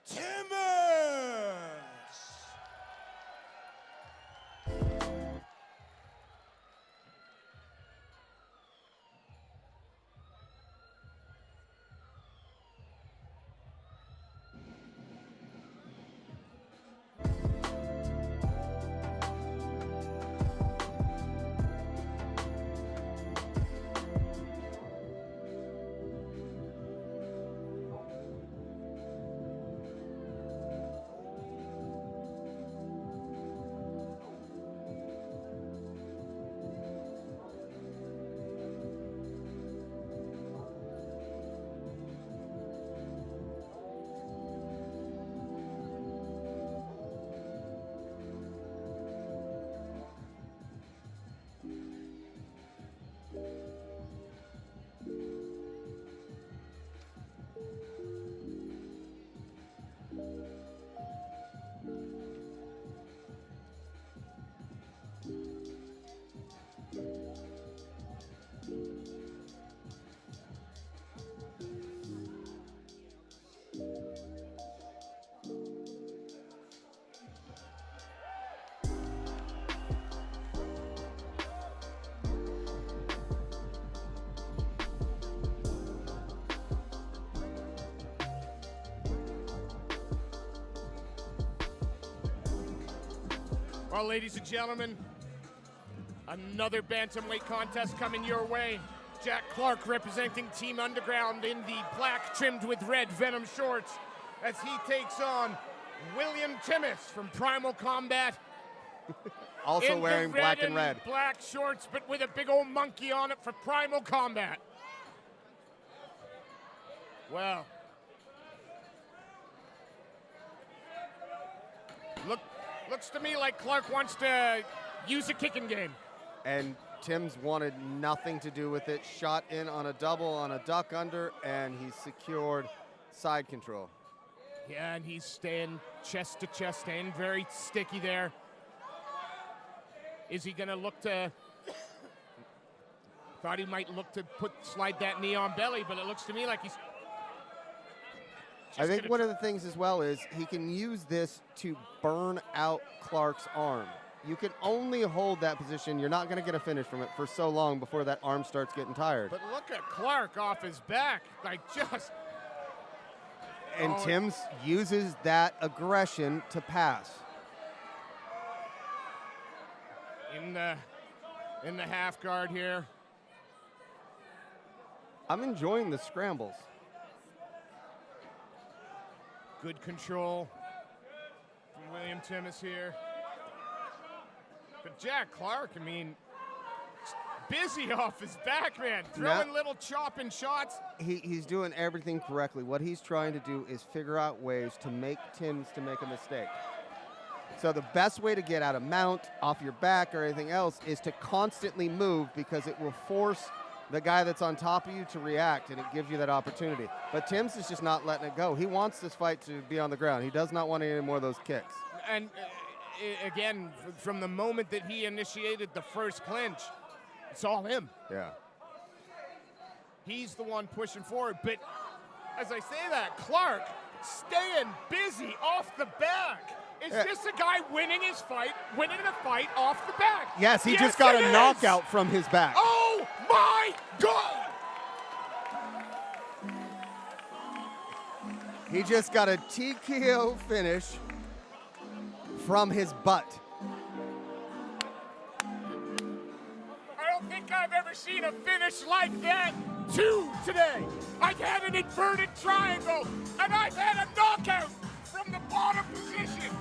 Timmins. Well, ladies and gentlemen, another bantamweight contest coming your way. Jack Clark representing Team Underground in the black trimmed with red Venom shorts as he takes on William Timmins from Primal Combat. Also in wearing the black and red. Black shorts, but with a big old monkey on it for Primal Combat. Well, looks to me like Clark wants to use a kicking game. And Tim's wanted nothing to do with it. Shot in on a double, on a duck under, and he secured side control. Yeah, and he's staying chest to chest, staying very sticky there. Is he gonna look to, thought he might look to slide that knee on belly, but it looks to me like he's I think one of the things as well is he can use this to burn out Clark's arm. You can only hold that position. You're not going to get a finish from it for so long before that arm starts getting tired. But look at Clark off his back, like just. And Timms uses that aggression to pass. In the half guard here. I'm enjoying the scrambles. Good control from William Timmins here. But Jack Clark, I mean, busy off his back, man. Throwing little chopping shots. He's doing everything correctly. What he's trying to do is figure out ways to make Timms to make a mistake. So the best way to get out of mount, off your back, or anything else is to constantly move because it will force the guy that's on top of you to react, and it gives you that opportunity. But Timms is just not letting it go. He wants this fight to be on the ground. He does not want any more of those kicks. And again, from the moment that he initiated the first clinch, it's all him. Yeah. He's the one pushing forward. But as I say that, Clark staying busy off the back. Is this a guy winning a fight off the back? Yes, he just got a knockout from his back. Oh my God! He just got a TKO finish from his butt. I don't think I've ever seen a finish like that today. I've had an inverted triangle, and I've had a knockout from the bottom position.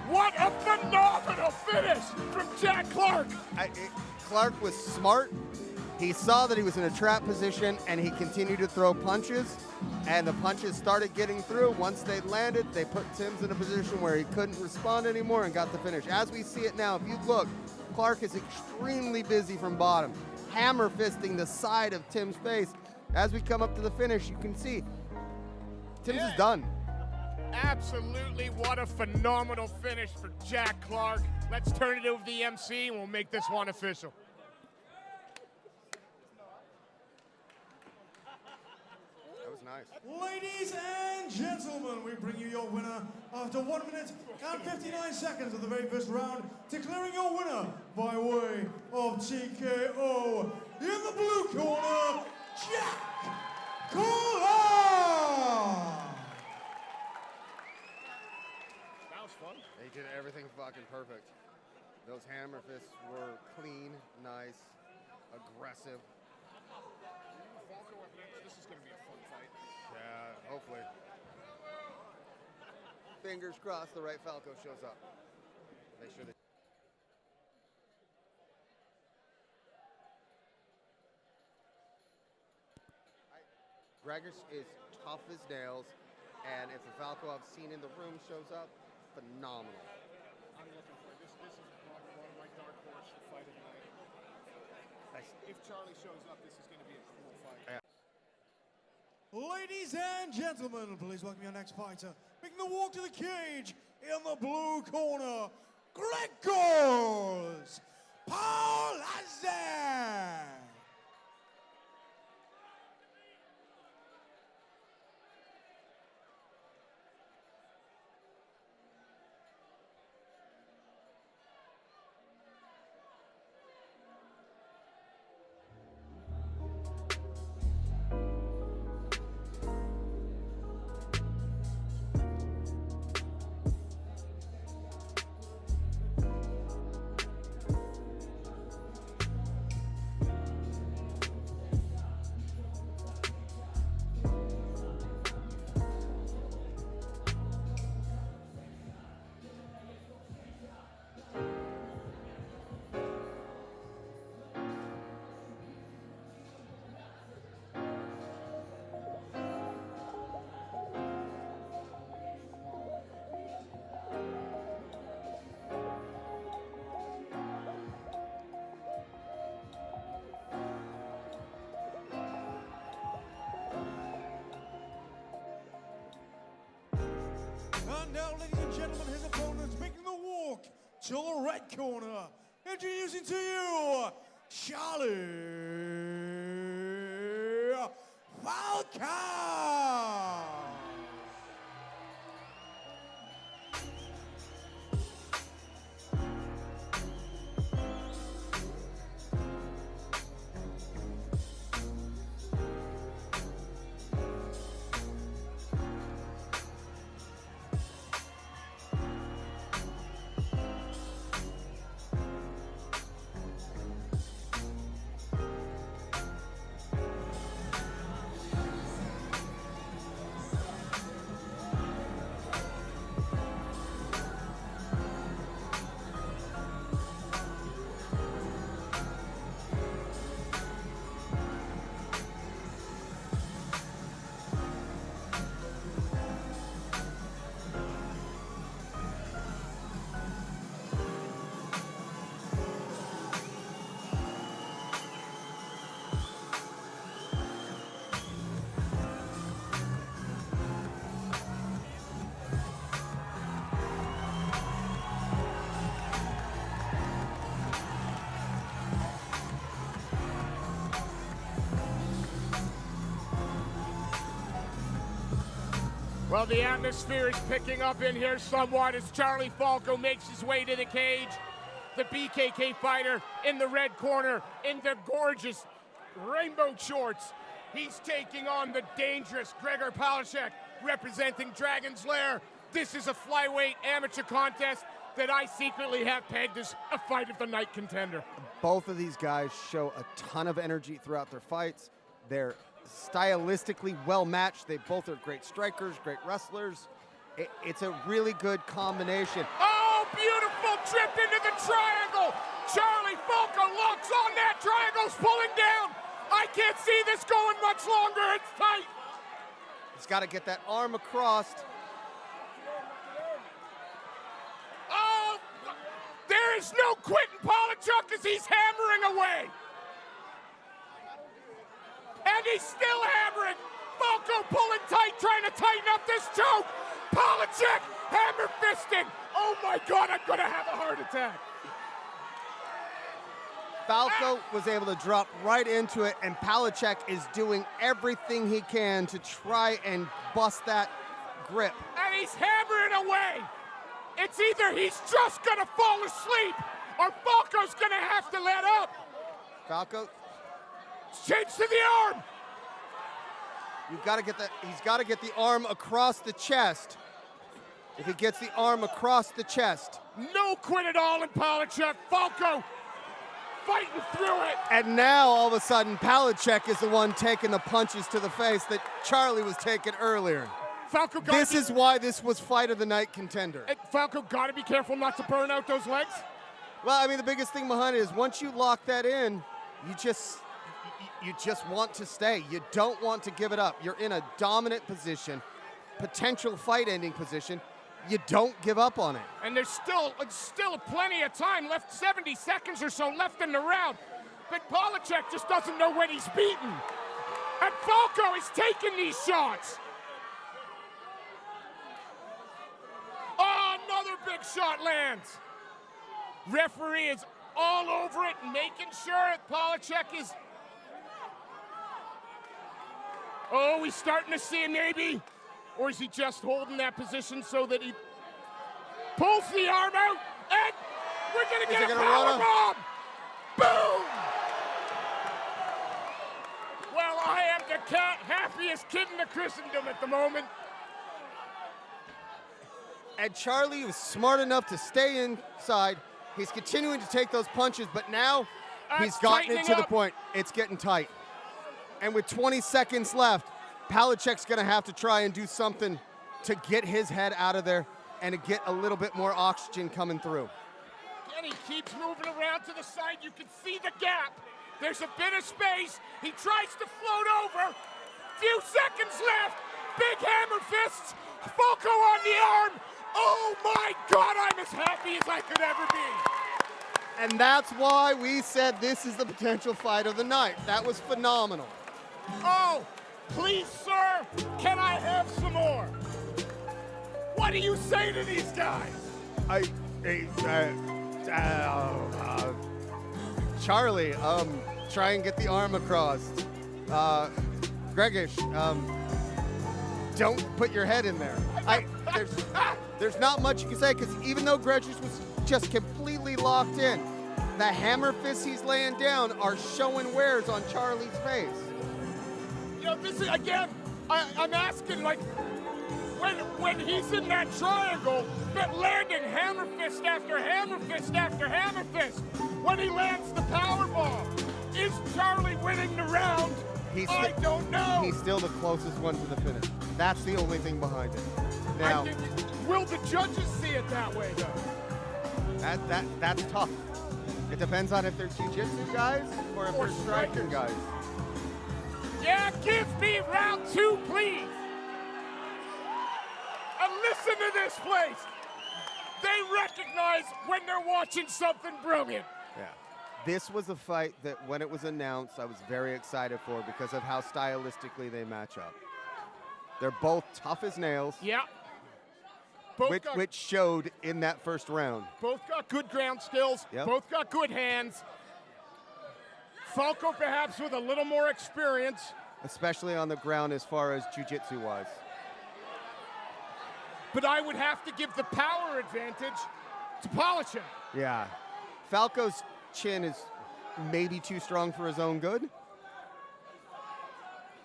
What a phenomenal finish from Jack Clark. Clark was smart. He saw that he was in a trap position, and he continued to throw punches, and the punches started getting through. Once they landed, they put Timms in a position where he couldn't respond anymore and got the finish. As we see it now, if you look, Clark is extremely busy from bottom, hammer fisting the side of Tim's face. As we come up to the finish, you can see Timms is done. Absolutely, what a phenomenal finish for Jack Clark. Let's turn it over to the MC and we'll make this one official. Nice. Ladies and gentlemen, we bring you your winner after 1 minute and 59 seconds of the very first round, declaring your winner by way of TKO in the blue corner, Jack Cooler! That was fun. They did everything fucking perfect. Those hammer fists were clean, nice, aggressive. Falco up next. This is going to be a fun fight. Yeah, hopefully. Fingers crossed the right Falco shows up. Make sure that. Gregor is tough as nails, and if the Falco I've seen in the room shows up, phenomenal. I'm looking for this. This is probably one of my dark horse fight of the night. If Charlie shows up, this is going to be a cool fight. Ladies and gentlemen, please welcome your next fighter, making the walk to the cage in the blue corner, Gregor's Polishak! And now, ladies and gentlemen, his opponents making the walk to the red corner. Introducing to you, Charlie Falco! Well, the atmosphere is picking up in here somewhat as Charlie Falco makes his way to the cage. The BKK fighter in the red corner in the gorgeous rainbow shorts. He's taking on the dangerous Gregor Paulcheck representing Dragon's Lair. This is a flyweight amateur contest that I secretly have pegged as a fight of the night contender. Both of these guys show a ton of energy throughout their fights. They're stylistically well matched. They both are great strikers, great wrestlers. It's a really good combination. Oh, beautiful trip into the triangle. Charlie Falco locks on that triangle's pulling down. I can't see this going much longer. It's tight. He's got to get that arm across. Oh, there is no quitting Polishak as he's hammering away. And he's still hammering. Falco pulling tight, trying to tighten up this choke. Polishak hammer fisting. Oh my God, I'm gonna have a heart attack. Falco was able to drop right into it, and Polishak is doing everything he can to try and bust that grip. And he's hammering away. It's either he's just gonna fall asleep or Falco's gonna have to let up. Falco, Change to the arm. he's got to get the arm across the chest. If he gets the arm across the chest. No quit at all in Paulcheck. Falco fighting through it. And now, all of a sudden, Polishak is the one taking the punches to the face that Charlie was taking earlier. Falco This is why this was Fight of the Night contender. Falco got to be careful not to burn out those legs. Well, I mean, the biggest thing behind it is once you lock that in, you just want to stay. You don't want to give it up. You're in a dominant position, potential fight-ending position. You don't give up on it. And there's still plenty of time left, 70 seconds or so left in the round. But Paulcheck just doesn't know when he's beaten. And Falco is taking these shots. Oh, another big shot lands. Referee is all over it, making sure that Paulcheck is... Oh, he's starting to see maybe. Or is he just holding that position so that he pulls the arm out, and we're gonna get a power bomb! Boom! Well, I am the happiest kid in the Christendom at the moment. And Charlie was smart enough to stay inside. He's continuing to take those punches, but now he's gotten it to the point. It's getting tight. And with 20 seconds left, Polishak's gonna have to try and do something to get his head out of there and to get a little bit more oxygen coming through. And he keeps moving around to the side. You can see the gap. There's a bit of space. He tries to float over. Few seconds left. Big hammer fists. Falco on the arm. Oh my God, I'm as happy as I could ever be. And that's why we said this is the potential fight of the night. That was phenomenal. Oh, please, sir, can I have some more? What do you say to these guys? Charlie, try and get the arm across. Gregish, don't put your head in there. There's not much you can say, because even though Gregish was just completely locked in, the hammer fists he's laying down are showing wears on Charlie's face. You know, this is, again, I'm asking, like, when he's in that triangle, but landing hammer fist after hammer fist after hammer fist, when he lands the power bomb, is Charlie winning the round? I don't know. He's still the closest one to the finish. That's the only thing behind it. Now, will the judges see it that way, though? That's tough. It depends on if they're jiu-jitsu guys or if they're striking guys. Yeah, give me round 2, please. And listen to this place. They recognize when they're watching something brilliant. Yeah. This was a fight that when it was announced, I was very excited for because of how stylistically they match up. They're both tough as nails. Yeah. Which showed in that first round. Both got good ground skills. Yep. Both got good hands. Falco perhaps with a little more experience. Especially on the ground as far as jiu-jitsu wise. But I would have to give the power advantage to Polishak. Yeah. Falco's chin is maybe too strong for his own good.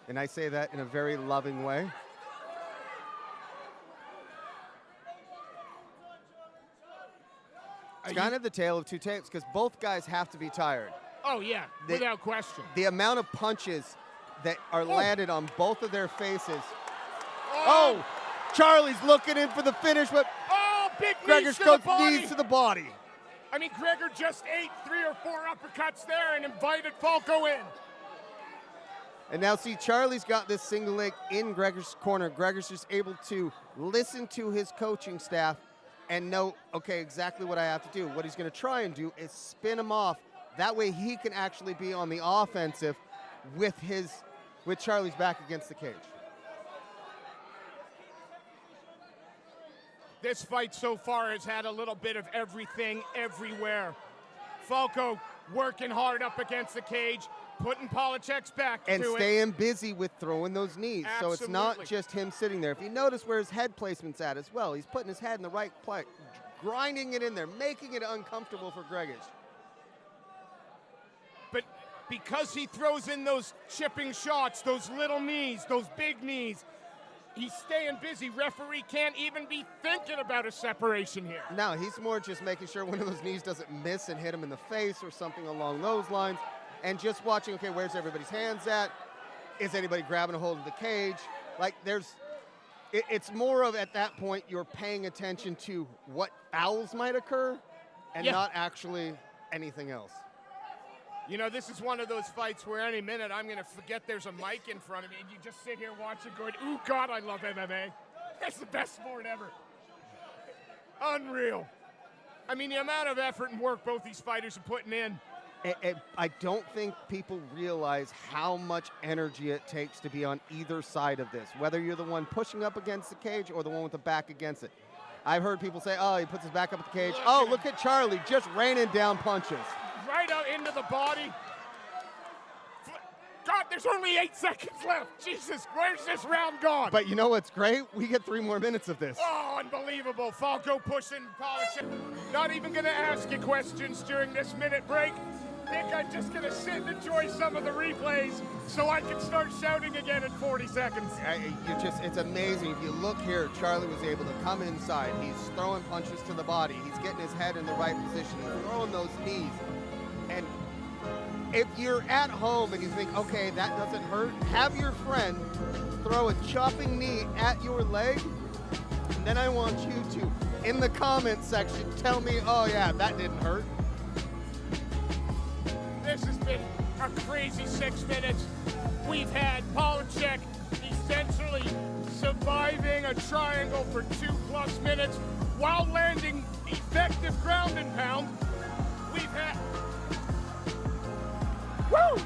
And I say that in a very loving way. It's kind of the tale of two tapes because both guys have to be tired. Oh, yeah, without question. The amount of punches that are landed on both of their faces. Oh, Charlie's looking in for the finish, but big Gregor goes knees to the body. I mean, Gregor just ate 3 or 4 uppercuts there and invited Falco in. And now see, Charlie's got this single leg in Gregor's corner. Gregor's just able to listen to his coaching staff and know, okay, exactly what I have to do. What he's going to try and do is spin him off. That way he can actually be on the offensive with Charlie's back against the cage. This fight so far has had a little bit of everything, everywhere. Falco working hard up against the cage, putting Polishak's back and to it. staying busy with throwing those knees. So it's not Absolutely. just him sitting there. If you notice where his head placement's at as well, he's putting his head in the right place, grinding it in there, making it uncomfortable for Gregis. But because he throws in those chipping shots, those little knees, those big knees, he's staying busy. Referee can't even be thinking about a separation here. No, he's more just making sure one of those knees doesn't miss and hit him in the face or something along those lines. And just watching, okay, where's everybody's hands at? Is anybody grabbing a hold of the cage? Like it's more of, at that point, you're paying attention to what fouls might occur and not actually anything else. You know, this is one of those fights where any minute I'm going to forget there's a mic in front of me, and you just sit here watching going, ooh, God, I love MMA. That's the best sport ever. Unreal. I mean, the amount of effort and work both these fighters are putting in. I don't think people realize how much energy it takes to be on either side of this, whether you're the one pushing up against the cage or the one with the back against it. I've heard people say, oh, he puts his back up at the cage. Look at Charlie just raining down punches. Right out into the body. God, there's only 8 seconds left. Jesus, where's this round gone? But you know what's great? We get 3 more minutes of this. Oh, unbelievable. Falco pushing Paulcheck. Not even going to ask you questions during this minute break. I think I'm just going to sit and enjoy some of the replays so I can start shouting again in 40 seconds. It's amazing. If you look here, Charlie was able to come inside. He's throwing punches to the body. He's getting his head in the right position. He's throwing those knees. And if you're at home and you think, okay, that doesn't hurt, have your friend throw a chopping knee at your leg, and then I want you to, in the comment section, tell me, oh yeah, that didn't hurt. This has been a crazy 6 minutes. We've had Paulcheck essentially surviving a triangle for 2+ minutes while landing effective ground and pound. We've had... Woo!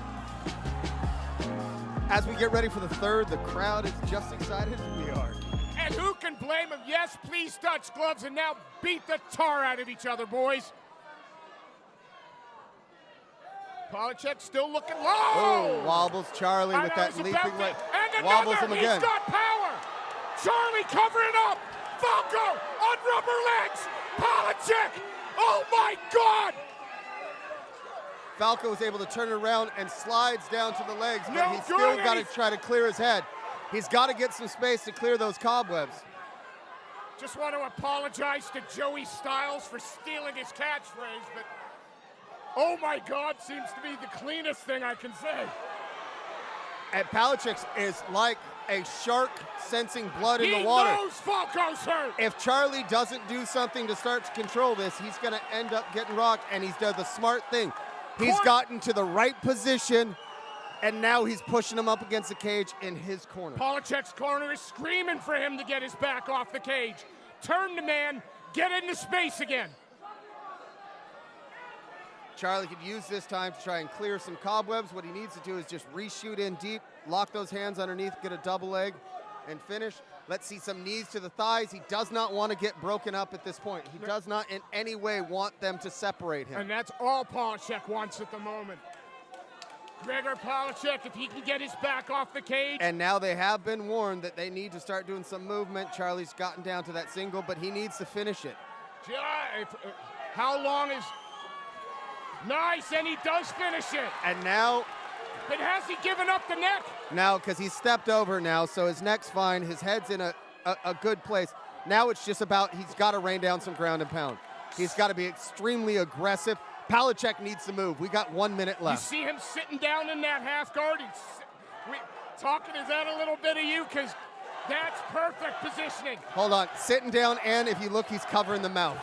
As we get ready for the third, the crowd is just excited as we are. And who can blame him? Yes, please touch gloves and now beat the tar out of each other, boys. Polishak still looking low. Oh, wobbles Charlie with that leaping right. And Wobbles another, him again. he's got power. Charlie covering up. Falco on rubber legs. Polishak, oh my God. Falco was able to turn it around and slides down to the legs, but No he's still good. got to try to clear his head. He's got to get some space to clear those cobwebs. Just want to apologize to Joey Styles for stealing his catchphrase, but oh my God seems to be the cleanest thing I can say. And Paulcheck is like a shark sensing blood in He the water. knows Falco's hurt. If Charlie doesn't do something to start to control this, he's going to end up getting rocked, and he's done the smart thing. He's gotten to the right position, and now he's pushing him up against the cage in his corner. Polishak's corner is screaming for him to get his back off the cage. Turn the man, get into space again. Charlie could use this time to try and clear some cobwebs. What he needs to do is just reshoot in deep, lock those hands underneath, get a double leg, and finish. Let's see some knees to the thighs. He does not want to get broken up at this point. He does not in any way want them to separate him. And that's all Paulcheck wants at the moment. Gregor Paulcheck, if he can get his back off the cage. And now they have been warned that they need to start doing some movement. Charlie's gotten down to that single, but he needs to finish it. How long is... Nice, and he does finish it. And now... But has he given up the neck? Now, because he's stepped over now, so his neck's fine. His head's in a good place. Now it's just about he's got to rain down some ground and pound. He's got to be extremely aggressive. Paulcheck needs to move. We got 1 minute left. You see him sitting down in that half guard. Talking, is that a little bit of you? Because that's perfect positioning. Hold on. Sitting down, and if you look, he's covering the mouth.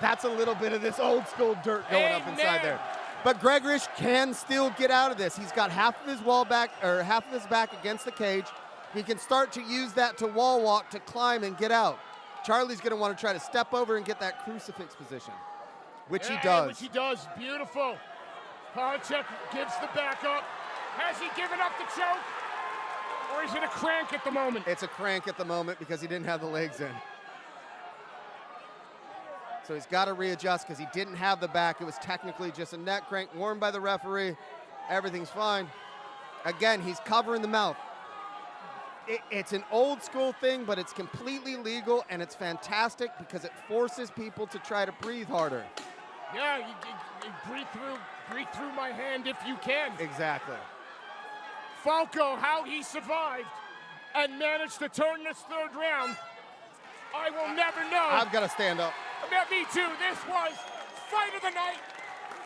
That's a little bit of this old school dirt going up inside there. But Gregorish can still get out of this. He's got half of his half of his back against the cage. He can start to use that to wall walk, to climb and get out. Charlie's going to want to try to step over and get that crucifix position, which he does. Which he does. Beautiful. Paulcheck gives the back up. Has he given up the choke? Or is it a crank at the moment? It's a crank at the moment because he didn't have the legs in. So he's got to readjust because he didn't have the back. It was technically just a neck crank warned by the referee. Everything's fine. Again, he's covering the mouth. It's an old school thing, but it's completely legal, and it's fantastic because it forces people to try to breathe harder. Yeah, you breathe through my hand if you can. Exactly. Falco, how he survived and managed to turn this third round, I will never know. I've got to stand up. Me too. This was fight of the night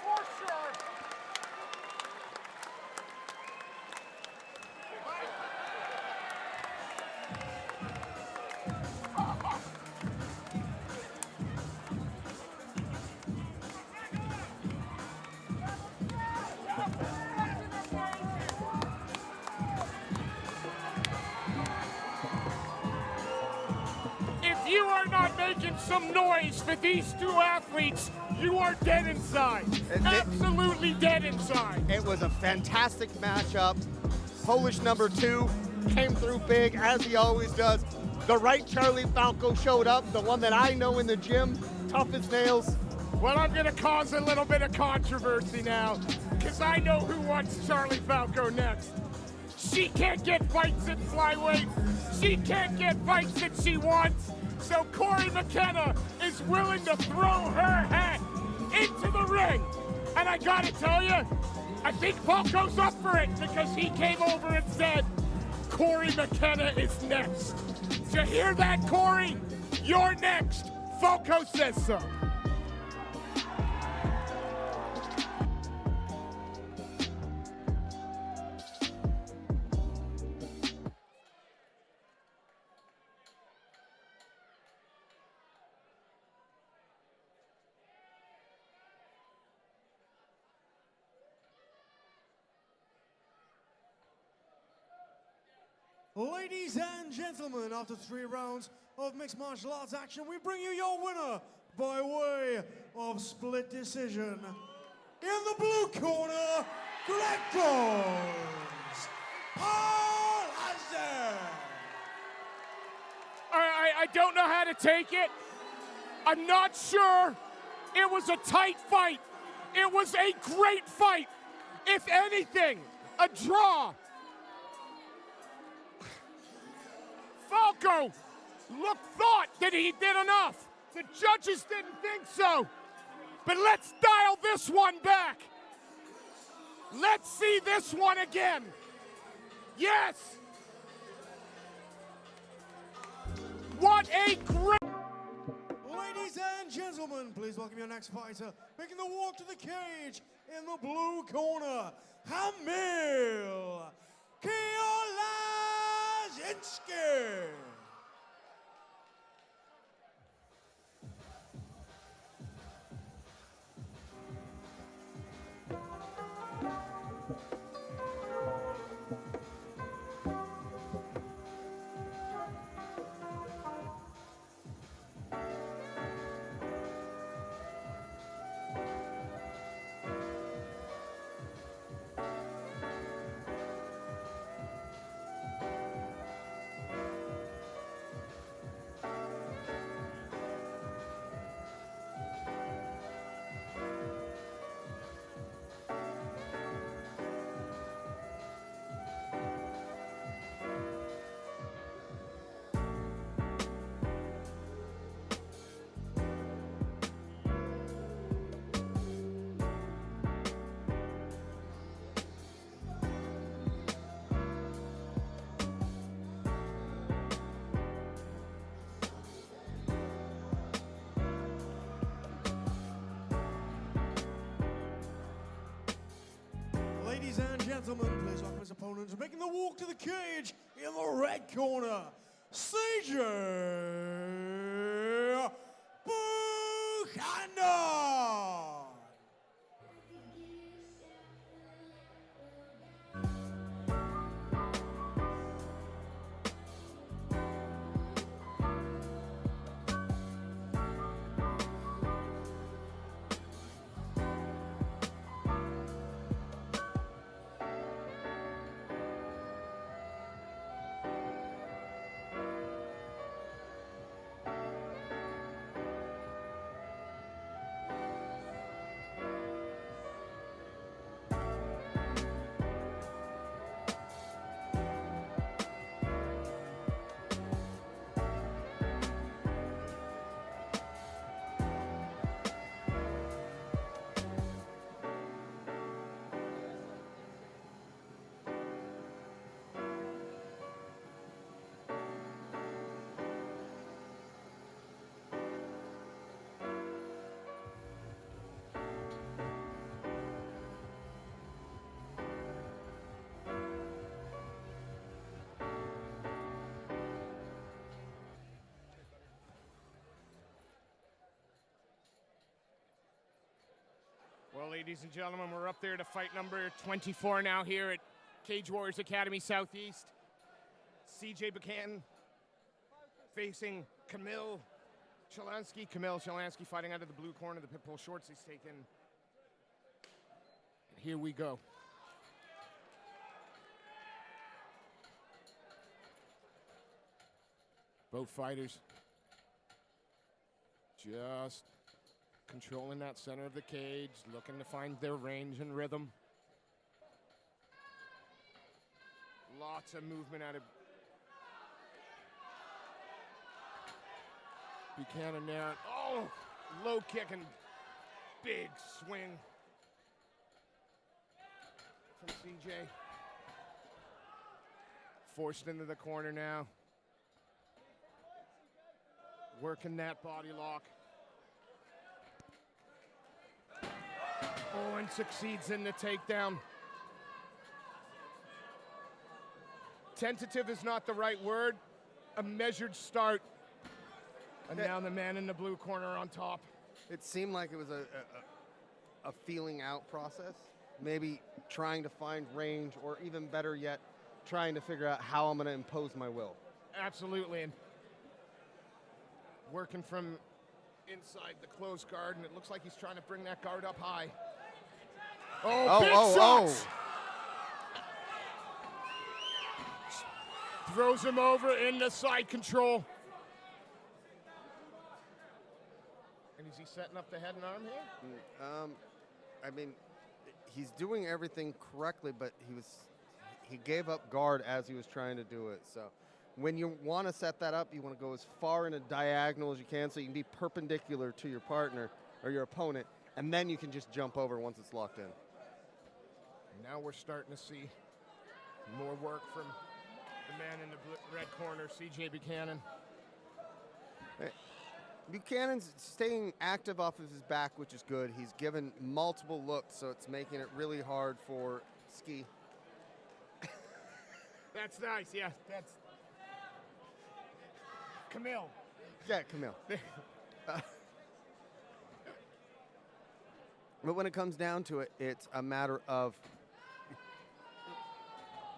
for sure. If you are not making some noise for these two athletes, you are dead inside. Absolutely dead inside. It was a fantastic matchup. Polish number 2 came through big, as he always does. The right Charlie Falco showed up, the one that I know in the gym, tough as nails. Well, I'm going to cause a little bit of controversy now, because I know who wants Charlie Falco next. She can't get fights at flyweight. She can't get fights that she wants. So Corey McKenna is willing to throw her hat into the ring. And I gotta tell you, I think Falco's up for it because he came over and said, Corey McKenna is next. Did you hear that, Corey? You're next. Falco says so. Ladies and gentlemen, after 3 rounds of mixed martial arts action, we bring you your winner by way of split decision. In the blue corner, Collectors, Polishak. I don't know how to take it. I'm not sure. It was a tight fight. It was a great fight. If anything, a draw. Falco thought that he did enough. The judges didn't think so. But let's dial this one back. Let's see this one again. Yes. What a great... Ladies and gentlemen, please welcome your next fighter, making the walk to the cage in the blue corner, Hamil Chillonksi. Ladies and gentlemen, please welcome his opponent, making the walk to the cage in the red corner, Sudhir Buchanan. Well, ladies and gentlemen, we're up there to fight number 24 now here at Cage Warriors Academy Southeast. CJ Buchanan facing Chillonksi. Chillonski fighting out of the blue corner. The Pitbull shorts he's taken. And here we go. Both fighters just controlling that center of the cage, looking to find their range and rhythm. Lots of movement out of Buchanan now. Oh, low kick and big swing from CJ. Forced into the corner now. Working that body lock. Oh, and succeeds in the takedown. Tentative is not the right word. A measured start. And now the man in the blue corner on top. It seemed like it was a feeling out process. Maybe trying to find range, or even better yet, trying to figure out how I'm going to impose my will. Absolutely. And working from inside the closed guard, and it looks like he's trying to bring that guard up high. Oh, big shots! Throws him over in the side control. And is he setting up the head and arm here? I mean, he's doing everything correctly, but he gave up guard as he was trying to do it. So when you want to set that up, you want to go as far in a diagonal as you can so you can be perpendicular to your partner or your opponent, and then you can just jump over once it's locked in. Now we're starting to see more work from the man in the red corner, CJ Buchanan. Buchanan's staying active off of his back, which is good. He's given multiple looks, so it's making it really hard for Ski. That's nice, yeah. That's Camille. Yeah, Camille. But when it comes down to it, it's a matter of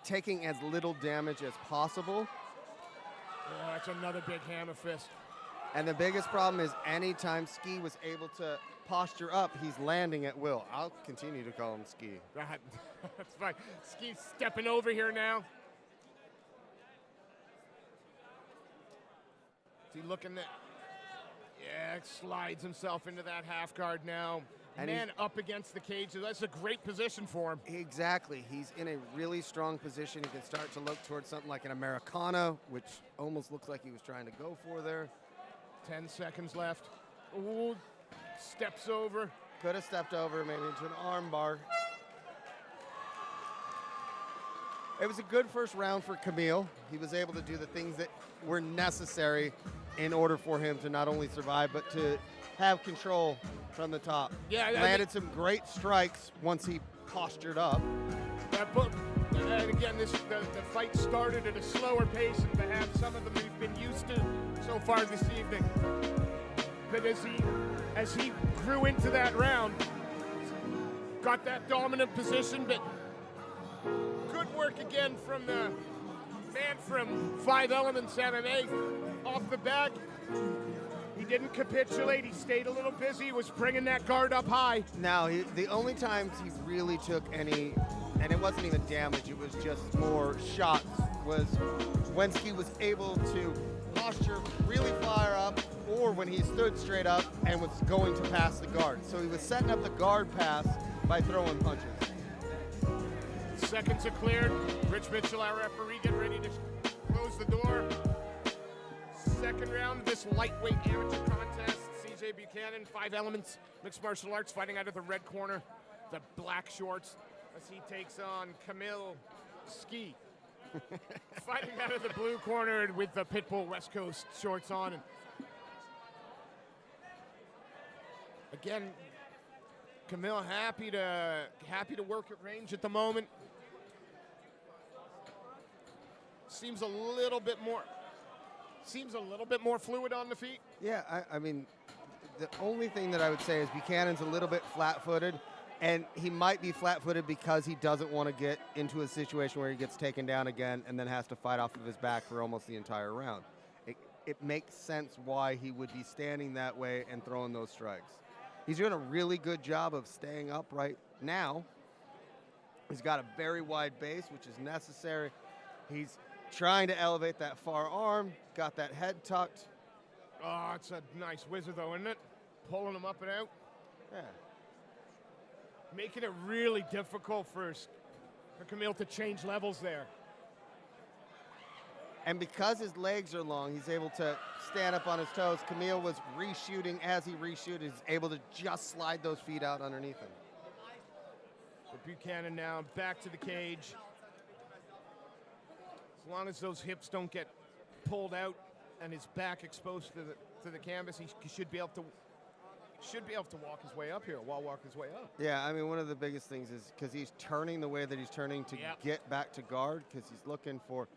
taking as little damage as possible. Yeah, that's another big hammer fist. And the biggest problem is anytime Ski was able to posture up, he's landing at will. I'll continue to call him Ski. That's fine. Ski's stepping over here now. Is he looking at... Yeah, slides himself into that half guard now. And man up against the cage. That's a great position for him. Exactly. He's in a really strong position. He can start to look towards something like an Americana, which almost looks like he was trying to go for there. 10 seconds left. Ooh, steps over. Could have stepped over, maybe into an arm bar. It was a good first round for Camille. He was able to do the things that were necessary in order for him to not only survive, but to have control from the top. Yeah, landed some great strikes once he postured up. And again, the fight started at a slower pace and perhaps some of them we've been used to so far this evening. But as he grew into that round, got that dominant position, but good work again from the man from 5 Elements MMA off the back. He didn't capitulate. He stayed a little busy. He was bringing that guard up high. Now, the only times he really took any, and it wasn't even damage, it was just more shots, was when he was able to posture really fire up, or when he stood straight up and was going to pass the guard. So he was setting up the guard pass by throwing punches. Seconds are cleared. Rich Mitchell, our referee, get ready to close the door. Second round of this lightweight amateur contest. CJ Buchanan, 5 Elements, mixed martial arts, fighting out of the red corner, the black shorts, as he takes on Camille Ski. Fighting out of the blue corner with the Pitbull West Coast shorts on. And again, Camille happy to work at range at the moment. Seems a little bit more fluid on the feet. Yeah, I mean, the only thing that I would say is Buchanan's a little bit flat-footed, And he might be flat-footed because he doesn't want to get into a situation where he gets taken down again and then has to fight off of his back for almost the entire round. It makes sense why he would be standing that way and throwing those strikes. He's doing a really good job of staying upright now. He's got a very wide base, which is necessary. He's trying to elevate that far arm, got that head tucked. Oh, it's a nice whizzer, though, isn't it? Pulling him up and out. Yeah. Making it really difficult for Camille to change levels there. And because his legs are long, he's able to stand up on his toes. Camille was reshooting. As he reshoots, he's able to just slide those feet out underneath him. But Buchanan now back to the cage. As long as those hips don't get pulled out and his back exposed to the canvas, he should be able to walk his way up here, wall walk his way up. Yeah, I mean, one of the biggest things is because he's turning the way that he's turning to get back to guard, because he's looking for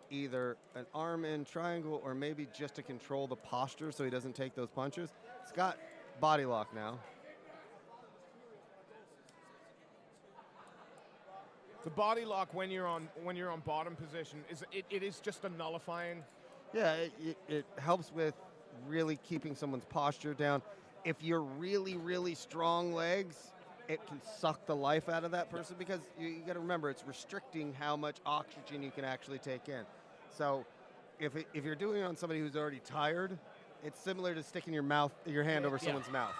either an arm in triangle or maybe just to control the posture so he doesn't take those punches. He's got body lock now. The body lock when you're on bottom position it is just a nullifying. Yeah, it helps with really keeping someone's posture down. If you're really, really strong legs, it can suck the life out of that person because you got to remember it's restricting how much oxygen you can actually take in. So if you're doing it on somebody who's already tired, it's similar to sticking your hand over someone's mouth.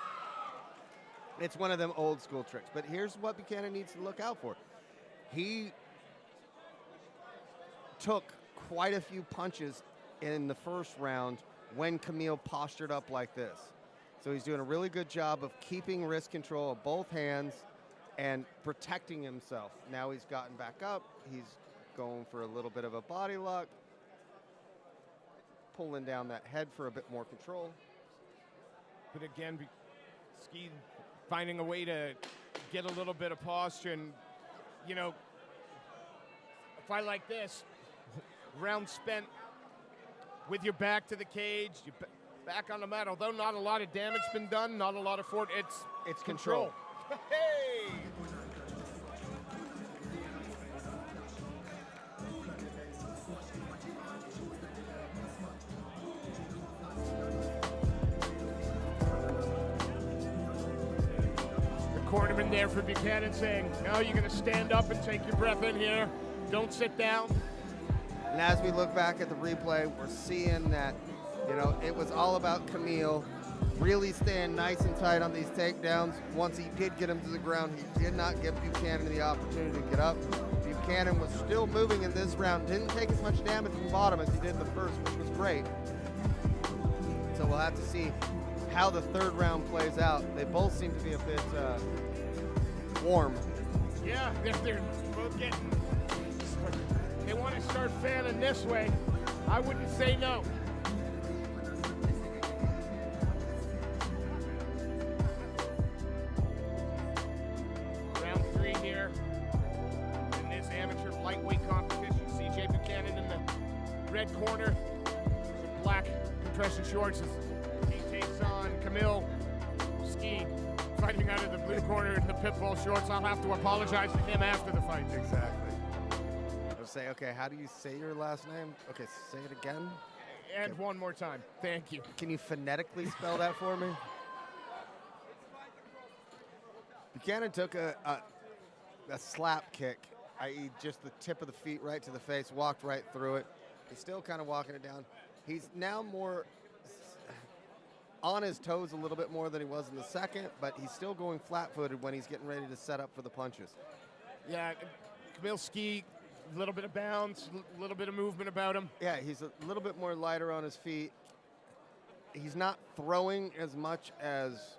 It's one of them old school tricks. But here's what Buchanan needs to look out for. He took quite a few punches in the first round when Camille postured up like this. So he's doing a really good job of keeping wrist control of both hands and protecting himself. Now he's gotten back up. He's going for a little bit of a body lock, pulling down that head for a bit more control. But again, Ski finding a way to get a little bit of posture. And, you know, a fight like this, round spent with your back to the cage, back on the mat. Although not a lot of damage been done, not a lot of force, it's control. Hey! The cornerman there for Buchanan saying, "No, you're going to stand up and take your breath in here. Don't sit down." And as we look back at the replay, we're seeing that, you know, it was all about Camille really staying nice and tight on these takedowns. Once he did get him to the ground, he did not give Buchanan the opportunity to get up. Buchanan was still moving in this round, didn't take as much damage from bottom as he did in the first, which was great. So we'll have to see how the third round plays out. They both seem to be a bit warm. Yeah, they're both getting... They want to start fanning this way. I wouldn't say no. Round 3 here in this amateur lightweight competition. CJ Buchanan in the red corner, with black compression shorts as he takes on Camille Ski, fighting out of the blue corner in the pitbull shorts. I'll have to apologize to him after the fight. Exactly. Say, okay, how do you say your last name? Okay, say it again. And one more time. Thank you. Can you phonetically spell that for me? Buchanan took a slap kick, i.e. just the tip of the feet right to the face, walked right through it. He's still kind of walking it down. He's now more on his toes a little bit more than he was in the second, but he's still going flat-footed when he's getting ready to set up for the punches. Yeah, Camille Ski, a little bit of bounce, a little bit of movement about him. Yeah, he's a little bit more lighter on his feet. He's not throwing as much as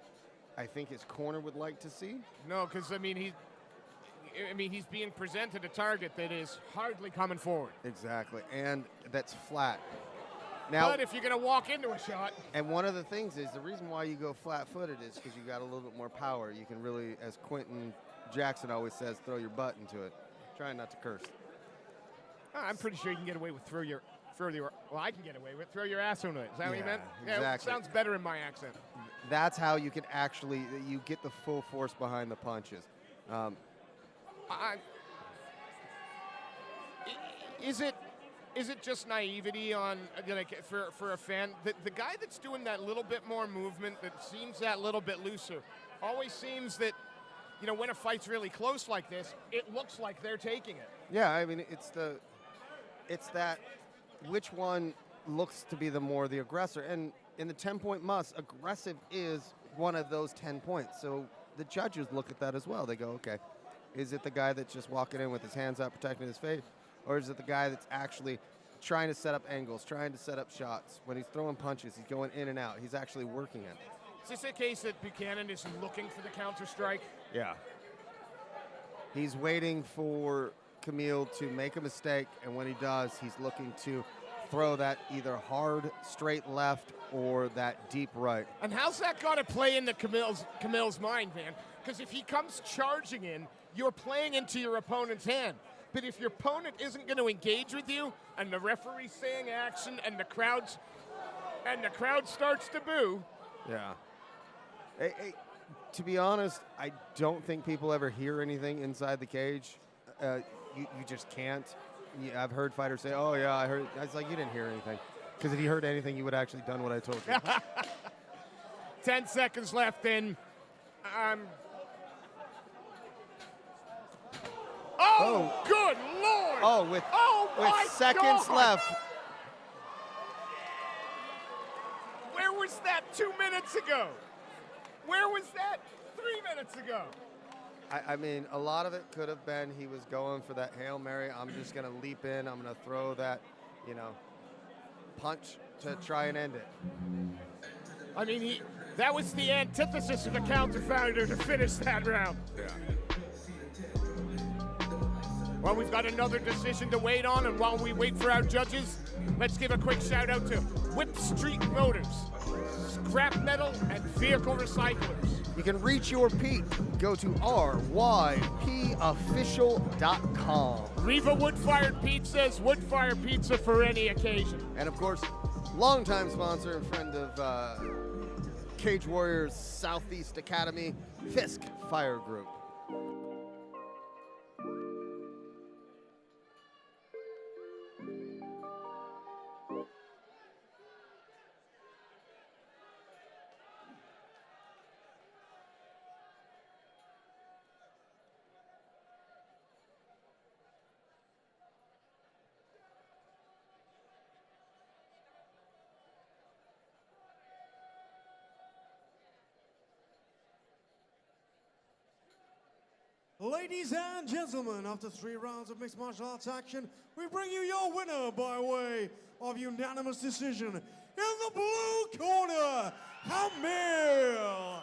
I think his corner would like to see. No, because he's being presented a target that is hardly coming forward. Exactly, and that's flat. Now, but if you're going to walk into a shot. And one of the things is the reason why you go flat-footed is because you got a little bit more power. You can really, as Quentin Jackson always says, throw your butt into it. Trying not to curse. I'm pretty sure you can get away with throw your ass into it. Is that what you meant? Exactly. Yeah, it sounds better in my accent. that's how you can actually, you get the full force behind the punches. Is it just naivety on for a fan? The guy that's doing that little bit more movement, that seems that little bit looser, always seems that, you know, when a fight's really close like this, it looks like they're taking it. Yeah, I mean, it's that which one looks to be the aggressor. And in the 10-point must, aggressive is one of those 10 points. So the judges look at that as well. They go, okay, is it the guy that's just walking in with his hands out protecting his face? Or is it the guy that's actually trying to set up angles, trying to set up shots? When he's throwing punches, he's going in and out. He's actually working it. Is this a case that Buchanan is looking for the counter strike? Yeah. He's waiting for Camille to make a mistake, and when he does, he's looking to throw that either hard, straight left or that deep right. And how's that got to play into Camille's mind, man? Because if he comes charging in, you're playing into your opponent's hand. But if your opponent isn't going to engage with you, and the referee's saying action, and the crowd starts to boo. Yeah. Hey, to be honest, I don't think people ever hear anything inside the cage. You just can't. I've heard fighters say, "Oh yeah, I heard." It's like, you didn't hear anything, because if you heard anything, you would have actually done what I told you. 10 seconds left in. Oh, good Lord! Oh, with seconds left. Where was that 2 minutes ago? Where was that 3 minutes ago? I mean, a lot of it could have been he was going for that Hail Mary. I'm just going to leap in. I'm going to throw that, punch to try and end it. I mean, that was the antithesis of a counter founder to finish that round. Yeah. Well, we've got another decision to wait on, and while we wait for our judges, let's give a quick shout out to Whip Street Motors, Scrap Metal and Vehicle Recyclers. You can reach your peak. Go to rypofficial.com. Riva Wood-Fired Pizzas, wood-fired pizza for any occasion. And of course, longtime sponsor and friend of Cage Warriors Southeast Academy, Fisk Fire Group. Ladies and gentlemen, after 3 rounds of mixed martial arts action, we bring you your winner by way of unanimous decision. In the blue corner, Camille